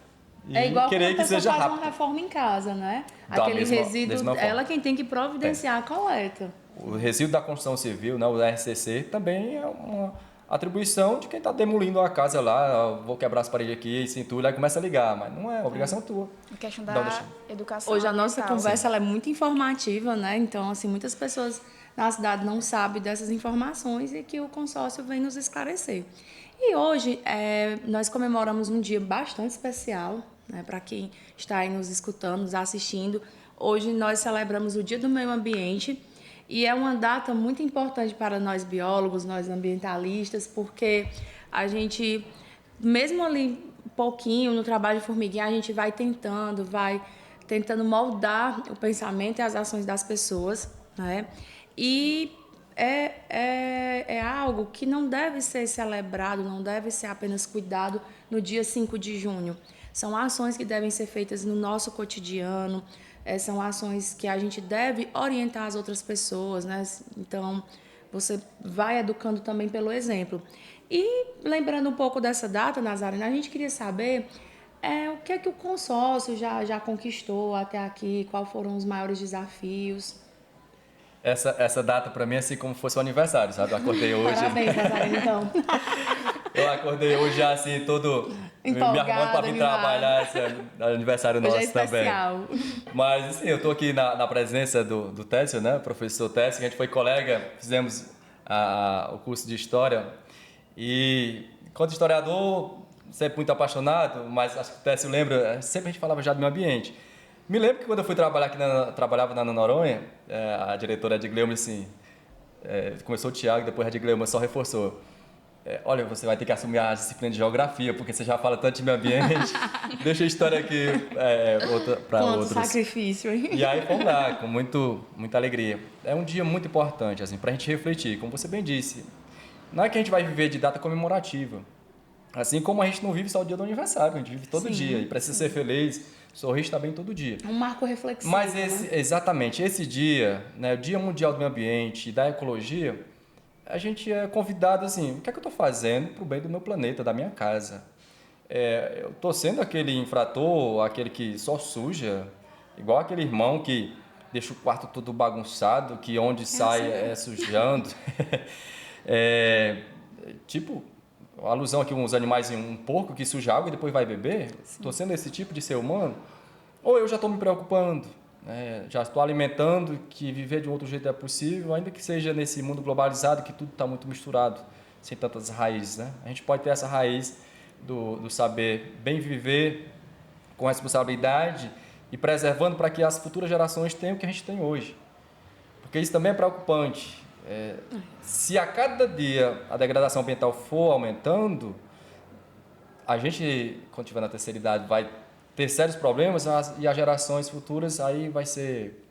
e igual querer que seja faz rápido. uma reforma em casa, né? Aquele resíduo, ela quem tem que providenciar a coleta. O resíduo da construção civil, né, o RCC, também é atribuição de quem está demolindo a casa lá, vou quebrar as paredes aqui, e entulha, aí começa a ligar, mas não é obrigação tua. A questão da Então, educação Hoje a nossa ambiental. conversa ela é muito informativa, né? Então, assim, muitas pessoas na cidade não sabem dessas informações e que o consórcio vem nos esclarecer. E hoje nós comemoramos um dia bastante especial, né? Para quem está aí nos escutando, nos assistindo. Hoje nós celebramos o Dia do Meio Ambiente e é uma data muito importante para nós biólogos, nós ambientalistas, porque a gente, mesmo ali pouquinho no trabalho de formiguinha, a gente vai tentando moldar o pensamento e as ações das pessoas, né? E é algo que não deve ser celebrado, não deve ser apenas cuidado no dia 5 de junho. São ações que devem ser feitas no nosso cotidiano, são ações que a gente deve orientar as outras pessoas, né? Então, você vai educando também pelo exemplo. E lembrando um pouco dessa data, Nazarena, a gente queria saber o que é que o consórcio já conquistou até aqui, quais foram os maiores desafios. Essa data para mim é assim como fosse o aniversário, sabe? Eu acordei hoje. Parabéns, Nazarena, então. Eu acordei hoje já assim, todo me arrumando para vir animado. trabalhar, esse aniversário Hoje nosso é especial. também. Mas assim, eu estou aqui na presença do Técio, né? Professor Técio, que a gente foi colega, fizemos o curso de História. E, enquanto historiador, sempre muito apaixonado, mas acho que o Técio lembra, sempre a gente falava já do meio ambiente. Me lembro que quando eu fui trabalhar trabalhava na Ana Noronha, a diretora Edgleuma, assim, começou o Tiago, depois a Edgleuma só reforçou. Olha, você vai ter que assumir a disciplina de geografia, porque você já fala tanto de meio ambiente, deixa a história aqui para outros. Sacrifício, hein? E aí vamos lá, com muita alegria. É um dia muito importante, assim, para a gente refletir, como você bem disse. Não é que a gente vai viver de data comemorativa, assim como a gente não vive só o dia do aniversário, a gente vive todo dia e precisa ser feliz, sorrir, estar bem todo dia. Um marco reflexivo. Mas né? exatamente, esse dia, né, o Dia Mundial do Meio Ambiente e da Ecologia, a gente é convidado assim, o que é que eu estou fazendo para o bem do meu planeta, da minha casa? Eu estou sendo aquele infrator, aquele que só suja, igual aquele irmão que deixa o quarto todo bagunçado, que onde sai sujando. Tipo, a alusão aqui uns animais em um porco que suja água e depois vai beber. Estou sendo esse tipo de ser humano? Ou eu já estou me preocupando? Já estou alimentando que viver de um outro jeito é possível, ainda que seja nesse mundo globalizado que tudo está muito misturado, sem tantas raízes, né? A gente pode ter essa raiz do saber bem viver com responsabilidade e preservando para que as futuras gerações tenham o que a gente tem hoje. Porque isso também é preocupante. Se a cada dia a degradação ambiental for aumentando, a gente, quando tiver na terceira idade, vai ter sérios problemas e as gerações futuras aí vai ser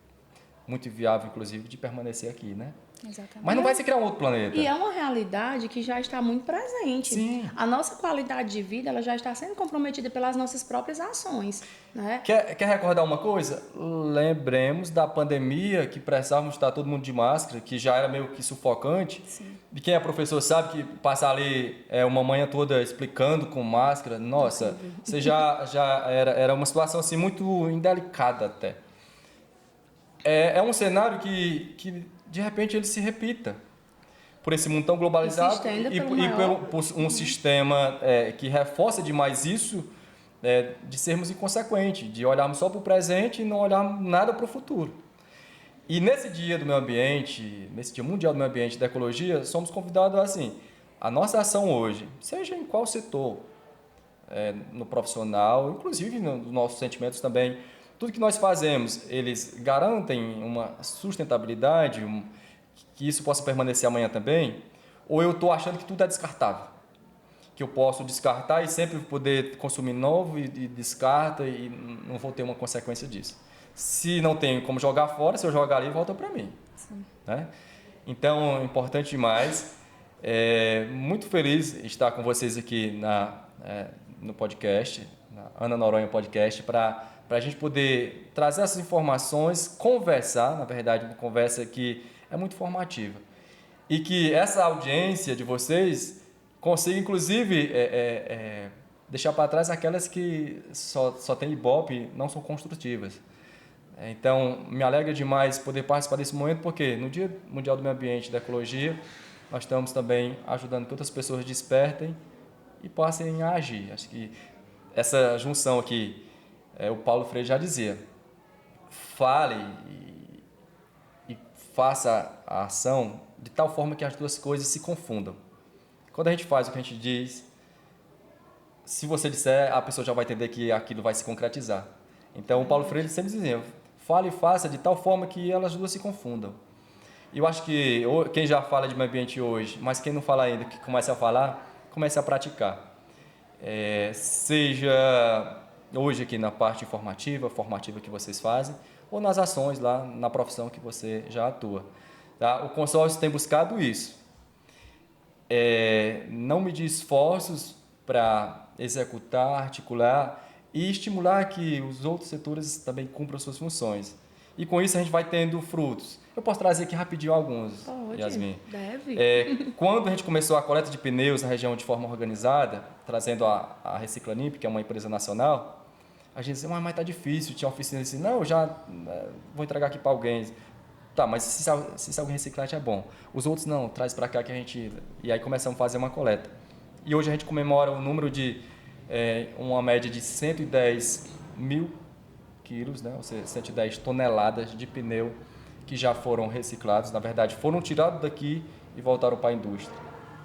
muito viável, inclusive, de permanecer aqui, né? Exatamente. Mas não vai se criar um outro planeta. E é uma realidade que já está muito presente. Sim. A nossa qualidade de vida ela já está sendo comprometida pelas nossas próprias ações, né? Quer recordar uma coisa? Lembremos da pandemia que precisávamos estar todo mundo de máscara, que já era meio que sufocante. Sim. E quem é professor sabe que passar ali uma manhã toda explicando com máscara, nossa, você já era uma situação assim muito indelicada até. É um cenário que de repente ele se repita por esse mundo tão globalizado por um sistema que reforça demais isso, de sermos inconsequentes, de olharmos só para o presente e não olharmos nada para o futuro. E nesse dia do meio ambiente, nesse dia mundial do meio ambiente e da ecologia, somos convidados assim, a nossa ação hoje, seja em qual setor, no profissional, inclusive nos nossos sentimentos também, tudo que nós fazemos, eles garantem uma sustentabilidade, que isso possa permanecer amanhã também? Ou eu estou achando que tudo é descartável? Que eu posso descartar e sempre poder consumir novo e descarta e não vou ter uma consequência disso. Se não tem como jogar fora, se eu jogar ali, volta para mim. Né? Então, é importante demais. Muito feliz estar com vocês aqui no podcast, na Ana Noronha Podcast, para a gente poder trazer essas informações, conversar, na verdade, uma conversa que é muito formativa. E que essa audiência de vocês consiga, inclusive, deixar para trás aquelas que só têm ibope, não são construtivas. Então, me alegra demais poder participar desse momento, porque no Dia Mundial do Meio Ambiente e da Ecologia, nós estamos também ajudando que outras pessoas despertem e passem a agir. Acho que essa junção aqui, o Paulo Freire já dizia, fale e faça a ação de tal forma que as duas coisas se confundam. Quando a gente faz o que a gente diz, se você disser, a pessoa já vai entender que aquilo vai se concretizar. Então, o Paulo Freire sempre dizia, fale e faça de tal forma que elas duas se confundam. E eu acho que quem já fala de meio ambiente hoje, mas quem não fala ainda, que comece a falar, comece a praticar. Seja hoje aqui na parte formativa que vocês fazem, ou nas ações lá na profissão que você já atua. Tá? O consórcio tem buscado isso. Não medir esforços para executar, articular e estimular que os outros setores também cumpram suas funções. E com isso a gente vai tendo frutos. Eu posso trazer aqui rapidinho alguns, Pode, Yasmin. deve. Quando a gente começou a coleta de pneus na região de forma organizada, trazendo a Reciclanip, que é uma empresa nacional, a gente disse, mas tá difícil, tinha oficina assim, não, eu já vou entregar aqui para alguém. Tá, mas se alguém reciclar já é bom. Os outros não, traz para cá que a gente... E aí começamos a fazer uma coleta. E hoje a gente comemora o número de uma média de 110 mil quilos, né? Ou seja, 110 toneladas de pneu que já foram reciclados. Na verdade, foram tirados daqui e voltaram para a indústria.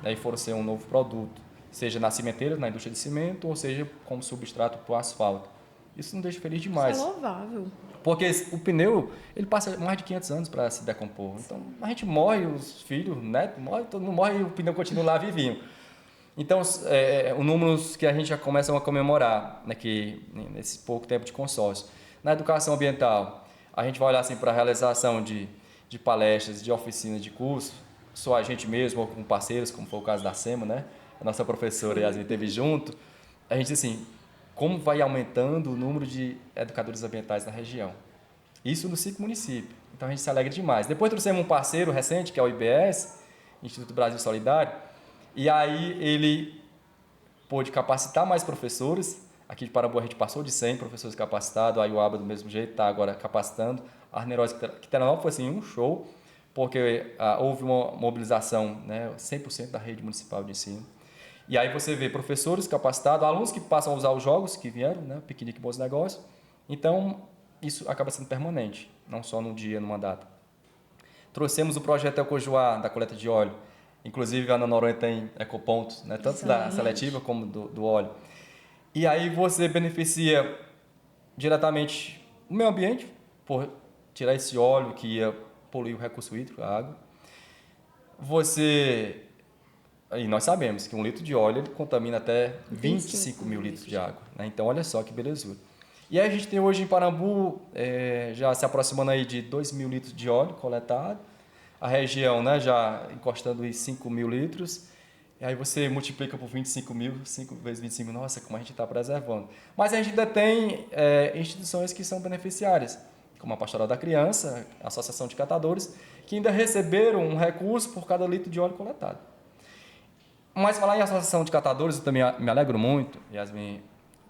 E foram ser um novo produto, seja na cimenteira, na indústria de cimento, ou seja como substrato para o asfalto. Isso nos deixa feliz demais. Isso é louvável. Porque o pneu, ele passa mais de 500 anos para se decompor. Então, a gente morre, os filhos, o neto morre, todo mundo morre e o pneu continua lá vivinho. Então, o número que a gente já começa a comemorar nesse pouco tempo de consórcio. Na educação ambiental, a gente vai olhar assim, para a realização de palestras, de oficinas, de cursos, só a gente mesmo ou com parceiros, como foi o caso da SEMA, né? A nossa professora Yasmin esteve junto. A gente diz assim, como vai aumentando o número de educadores ambientais na região. Isso no 5 municípios. Então a gente se alegra demais. Depois trouxemos um parceiro recente, que é o IBS, Instituto Brasil Solidário, e aí ele pôde capacitar mais professores. Aqui de Parambu a gente passou de 100 professores capacitados, a Iuaba do mesmo jeito está agora capacitando. A Arneróis Quiteranópolis foi assim, um show, porque houve uma mobilização, né, 100% da rede municipal de ensino. E aí você vê professores capacitados, alunos que passam a usar os jogos que vieram, né, Piquenique Bons Negócios. Então, isso acaba sendo permanente, não só num dia, numa data. Trouxemos o projeto Ecojoá, da coleta de óleo. Inclusive, a Ana Noronha tem ecopontos, né, tanto da seletiva como do óleo. E aí você beneficia diretamente o meio ambiente, por tirar esse óleo que ia poluir o recurso hídrico, a água. E nós sabemos que 1 litro de óleo ele contamina até 25 mil litros de água. Né? Então, olha só que belezura. E aí a gente tem hoje em Parambu, já se aproximando aí de 2 mil litros de óleo coletado. A região, né, já encostando em 5 mil litros. E aí você multiplica por 25 mil, 5 vezes 25, nossa, como a gente está preservando. Mas a gente ainda tem instituições que são beneficiárias, como a Pastoral da Criança, a Associação de Catadores, que ainda receberam um recurso por cada litro de óleo coletado. Mas falar em associação de catadores, eu também me alegro muito, Yasmin,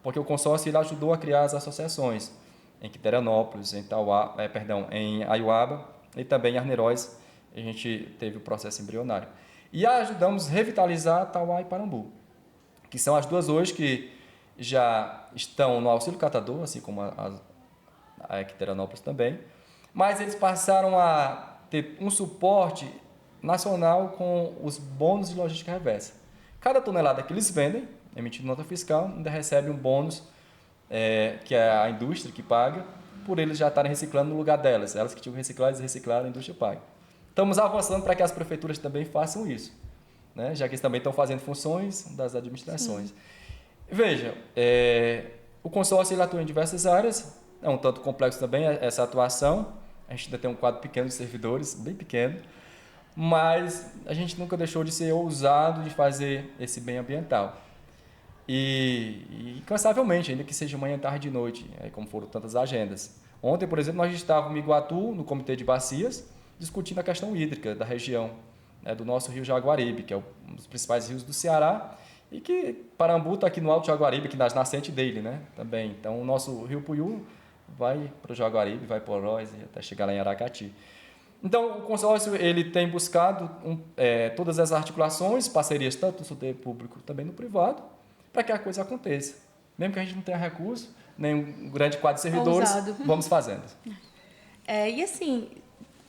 porque o consórcio ele ajudou a criar as associações em Quiteranópolis, em Aiuaba e também em Arneróis. A gente teve o processo embrionário. E ajudamos a revitalizar Tauá e Parambu, que são as duas hoje que já estão no auxílio catador, assim como a Quiteranópolis também, mas eles passaram a ter um suporte nacional com os bônus de logística reversa. Cada tonelada que eles vendem, emitindo nota fiscal, ainda recebe um bônus, que é a indústria que paga, por eles já estarem reciclando no lugar delas. Elas que tinham que reciclar, eles reciclaram, a indústria paga. Estamos avançando para que as prefeituras também façam isso, né? Já que eles também estão fazendo funções das administrações. Sim. Veja, o consórcio ele atua em diversas áreas, é um tanto complexo também essa atuação, a gente ainda tem um quadro pequeno de servidores, bem pequeno, mas a gente nunca deixou de ser ousado de fazer esse bem ambiental. E incansavelmente, ainda que seja manhã, tarde e noite, como foram tantas agendas. Ontem, por exemplo, nós estávamos em Iguatu, no Comitê de Bacias, discutindo a questão hídrica da região, do nosso rio Jaguaribe, que é um dos principais rios do Ceará, e que Parambu está aqui no Alto Jaguaribe, aqui nas nascentes dele, né, também. Então, o nosso rio Puiú vai para o Jaguaribe, vai para Oroz e até chegar lá em Aracati. Então, o consórcio ele tem buscado todas as articulações, parcerias tanto no setor público também no privado, para que a coisa aconteça. Mesmo que a gente não tenha recurso, nem um grande quadro de servidores, Ousado. vamos fazendo. E assim,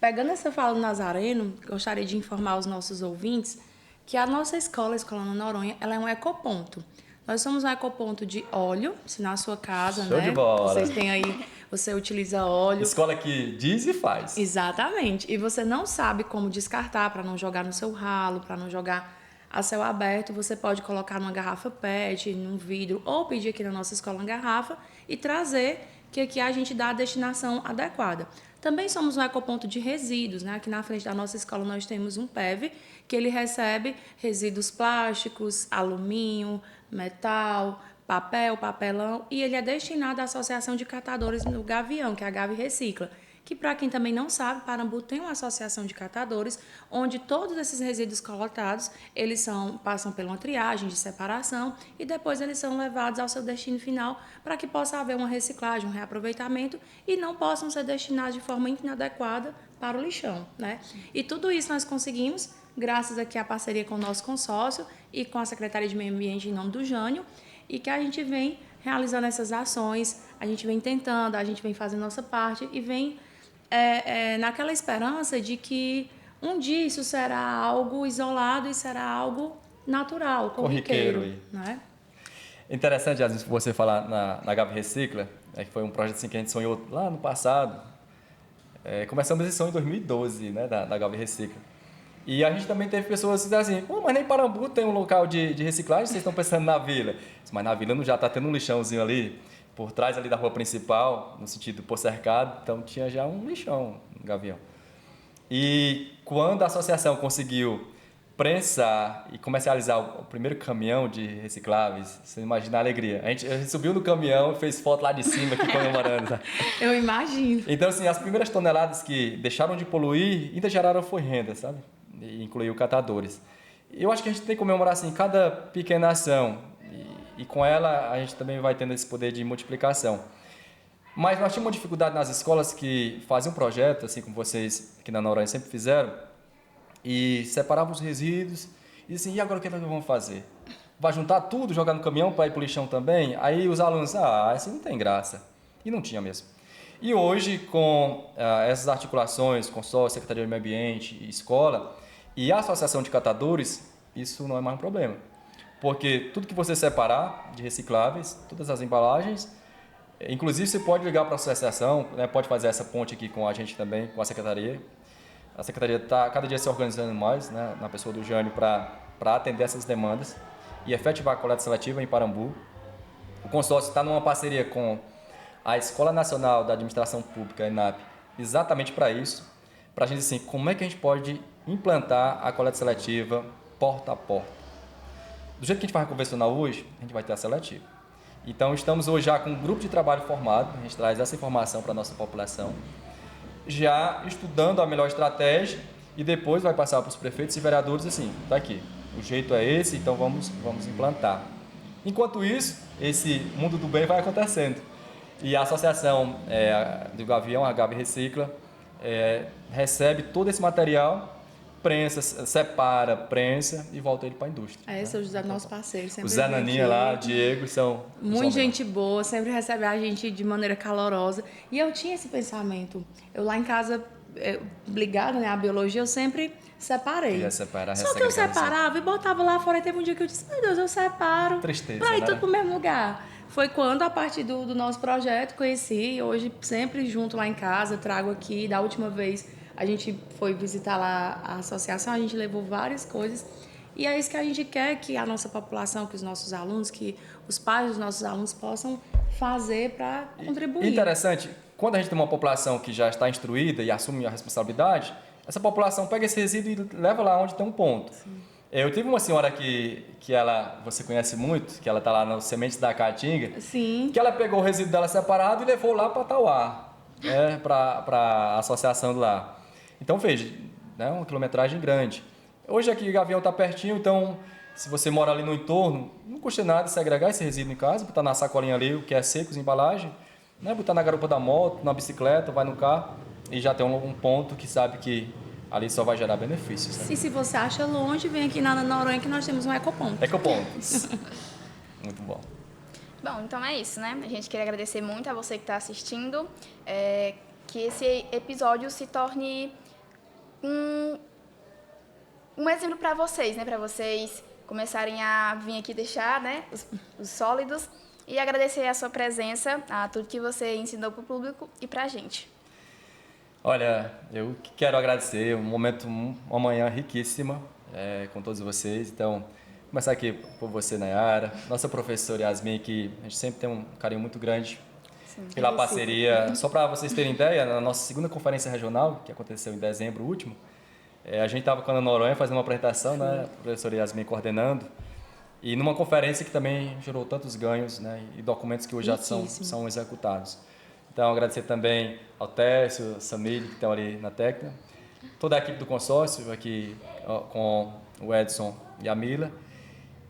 pegando essa fala do Nazareno, gostaria de informar os nossos ouvintes que a nossa escola, a Escola Ana Noronha, ela é um ecoponto. Nós somos um ecoponto de óleo, se na sua casa, Show né? de bola. Vocês têm aí, você utiliza óleo. Escola que diz e faz. Exatamente. E você não sabe como descartar para não jogar no seu ralo, para não jogar a céu aberto. Você pode colocar numa garrafa PET, num vidro, ou pedir aqui na nossa escola uma garrafa e trazer, que aqui a gente dá a destinação adequada. Também somos um ecoponto de resíduos, né? Aqui na frente da nossa escola nós temos um PEV, que ele recebe resíduos plásticos, alumínio, metal, papel, papelão, e ele é destinado à Associação de Catadores no Gavião, que é a Gavi Recicla, que, para quem também não sabe, Parambu tem uma associação de catadores, onde todos esses resíduos coletados, eles passam por uma triagem de separação e depois eles são levados ao seu destino final para que possa haver uma reciclagem, um reaproveitamento e não possam ser destinados de forma inadequada para o lixão, né? E tudo isso nós conseguimos graças aqui à parceria com o nosso consórcio e com a Secretaria de Meio Ambiente em nome do Jânio, e que a gente vem realizando essas ações, a gente vem tentando, a gente vem fazendo nossa parte e vem naquela esperança de que um dia isso será algo isolado e será algo natural, corriqueiro, né? Interessante, às vezes, você falar na Gavi Recicla, que foi um projeto assim, que a gente sonhou lá no passado. Começamos esse sonho em 2012, né, da Gavi Recicla. E a gente também teve pessoas que diziam assim, mas nem Parambu tem um local de reciclagem, vocês estão pensando na vila. Mas na vila não já está tendo um lixãozinho ali, por trás ali da rua principal, no sentido por cercado, então tinha já um lixão no Gavião. E quando a associação conseguiu prensar e comercializar o primeiro caminhão de recicláveis, você imagina a alegria. A gente subiu no caminhão e fez foto lá de cima aqui comemorando. Tá? Eu imagino. Então, assim, as primeiras toneladas que deixaram de poluir ainda geraram foi renda, sabe? E incluiu catadores. Eu acho que a gente tem que comemorar assim, cada pequena ação e com ela a gente também vai tendo esse poder de multiplicação. Mas nós tínhamos uma dificuldade nas escolas que faziam um projeto, assim como vocês aqui na Noronha sempre fizeram, e separavam os resíduos e assim, e agora o que nós vamos fazer? Vai juntar tudo, jogar no caminhão para ir para o lixão também? Aí os alunos, assim não tem graça. E não tinha mesmo. E hoje, com essas articulações, consórcio, Secretaria de Meio Ambiente e escola, e a Associação de Catadores, isso não é mais um problema. Porque tudo que você separar de recicláveis, todas as embalagens, inclusive você pode ligar para a associação, né, pode fazer essa ponte aqui com a gente também, com a Secretaria. A Secretaria está cada dia se organizando mais, né, na pessoa do Jânio, para atender essas demandas e efetivar a coleta seletiva em Parambu. O consórcio está numa parceria com a Escola Nacional da Administração Pública, a ENAP, exatamente para isso, para a gente assim, como é que a gente pode implantar a coleta seletiva porta a porta. Do jeito que a gente faz a convencional hoje, a gente vai ter a seletiva. Então, estamos hoje já com um grupo de trabalho formado, a gente traz essa informação para a nossa população, já estudando a melhor estratégia e depois vai passar para os prefeitos e vereadores assim, tá aqui, o jeito é esse, então vamos implantar. Enquanto isso, esse mundo do bem vai acontecendo. E a associação do Gavião, a Gavi Recicla, recebe todo esse material, prensa, separa, prensa e volta ele para a indústria. Seu José, nosso parceiro. Sempre o Zé Naninha lá, o Diego, são... Muito gente boa, sempre recebe a gente de maneira calorosa. E eu tinha esse pensamento. Eu lá em casa, ligada, né, à biologia, eu sempre separei. Só que eu separava e botava lá fora. E teve um dia que eu disse, meu Deus, eu separo. Tristeza, pra ir né? tudo pro mesmo lugar. Foi quando, a partir do nosso projeto, conheci. Hoje, sempre junto lá em casa, trago aqui. Da última vez, a gente foi visitar lá a associação, a gente levou várias coisas. E é isso que a gente quer, que a nossa população, que os nossos alunos, que os pais dos nossos alunos possam fazer para contribuir. Interessante, quando a gente tem uma população que já está instruída e assume a responsabilidade, essa população pega esse resíduo e leva lá onde tem um ponto. Sim. Eu tive uma senhora que você conhece muito, que ela está lá nas sementes da Caatinga. Sim. Que ela pegou o resíduo dela separado e levou lá para Tauá, para a associação de lá. Então, veja, né, uma quilometragem grande. Hoje aqui o Gavião está pertinho, então se você mora ali no entorno, não custa nada segregar esse resíduo em casa, botar na sacolinha ali, o que é seco, embalagem, né, botar na garupa da moto, na bicicleta, vai no carro e já tem um ponto que sabe que ali só vai gerar benefícios. Né? E se você acha longe, vem aqui na Ana Noronha que nós temos um ecoponto. Ecopontos. Muito bom. Bom, então é isso, né? A gente queria agradecer muito a você que está assistindo, que esse episódio se torne um exemplo para vocês, né? Para vocês começarem a vir aqui deixar, né, os sólidos, e agradecer a sua presença, a tudo que você ensinou para o público e para a gente. Olha, eu quero agradecer, uma manhã riquíssima com todos vocês. Então, começar aqui por você, Nayara, nossa professora Yasmin, que a gente sempre tem um carinho muito grande pela parceria. Só para vocês terem ideia, na nossa segunda conferência regional, que aconteceu em dezembro último, a gente estava com a Ana Noronha fazendo uma apresentação, né, a professora Yasmin coordenando, e numa conferência que também gerou tantos ganhos, né, e documentos que hoje já são executados. Então, agradecer também ao Tércio, ao Samir, que estão ali na técnica, toda a equipe do consórcio, aqui com o Edson e a Mila,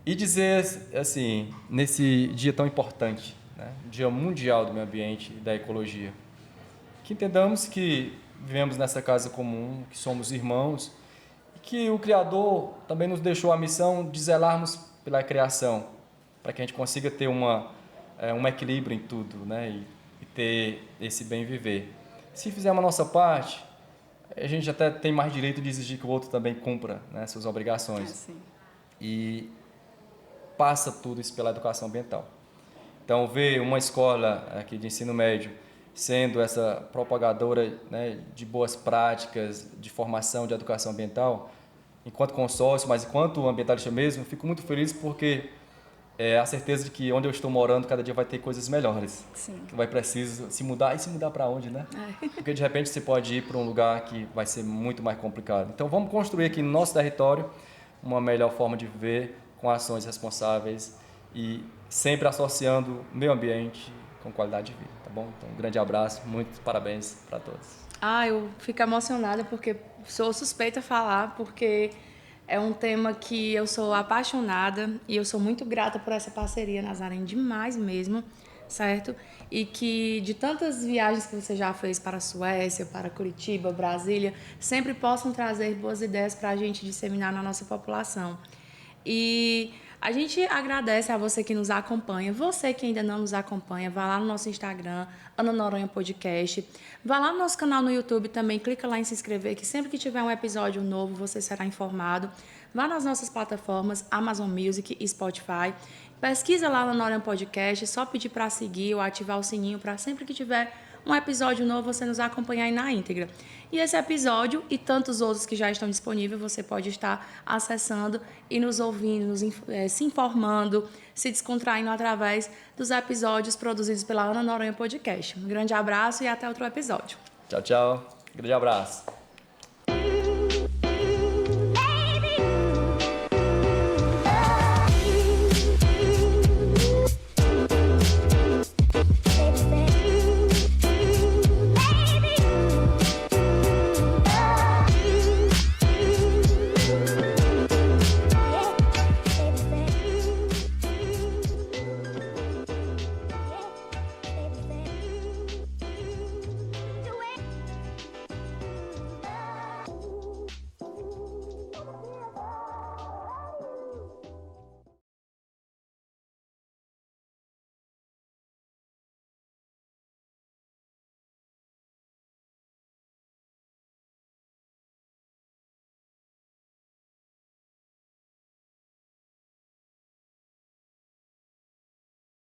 e dizer, assim, nesse dia tão importante, né, Dia Mundial do Meio Ambiente e da Ecologia, que entendamos que vivemos nessa casa comum, que somos irmãos, e que o Criador também nos deixou a missão de zelarmos pela criação, para que a gente consiga ter um equilíbrio em tudo, né, e ter esse bem viver. Se fizermos a nossa parte, a gente até tem mais direito de exigir que o outro também cumpra, né, suas obrigações. E passa tudo isso pela educação ambiental. Então, ver uma escola aqui de ensino médio sendo essa propagadora, né, de boas práticas, de formação de educação ambiental, enquanto consórcio, mas enquanto ambientalista mesmo, fico muito feliz porque a certeza de que onde eu estou morando, cada dia vai ter coisas melhores. Sim. Que vai preciso se mudar, e se mudar para onde, né? Porque de repente você pode ir para um lugar que vai ser muito mais complicado. Então vamos construir aqui no nosso território uma melhor forma de viver, com ações responsáveis e sempre associando meio ambiente com qualidade de vida, tá bom? Então, um grande abraço, muitos parabéns para todos. Eu fico emocionada porque sou suspeita a falar, porque é um tema que eu sou apaixonada e eu sou muito grata por essa parceria, Nazarene, demais mesmo, certo? E que de tantas viagens que você já fez para a Suécia, para Curitiba, Brasília, sempre possam trazer boas ideias para a gente disseminar na nossa população. E a gente agradece a você que nos acompanha. Você que ainda não nos acompanha, vá lá no nosso Instagram, Ana Noronha Podcast. Vá lá no nosso canal no YouTube também, clica lá em se inscrever, que sempre que tiver um episódio novo, você será informado. Vá nas nossas plataformas, Amazon Music e Spotify. Pesquisa lá no Ana Noronha Podcast, só pedir para seguir ou ativar o sininho para sempre que tiver um episódio novo, você nos acompanhar aí na íntegra. E esse episódio e tantos outros que já estão disponíveis, você pode estar acessando e nos ouvindo, se informando, se descontraindo através dos episódios produzidos pela Ana Noronha Podcast. Um grande abraço e até outro episódio. Tchau, tchau. Grande abraço.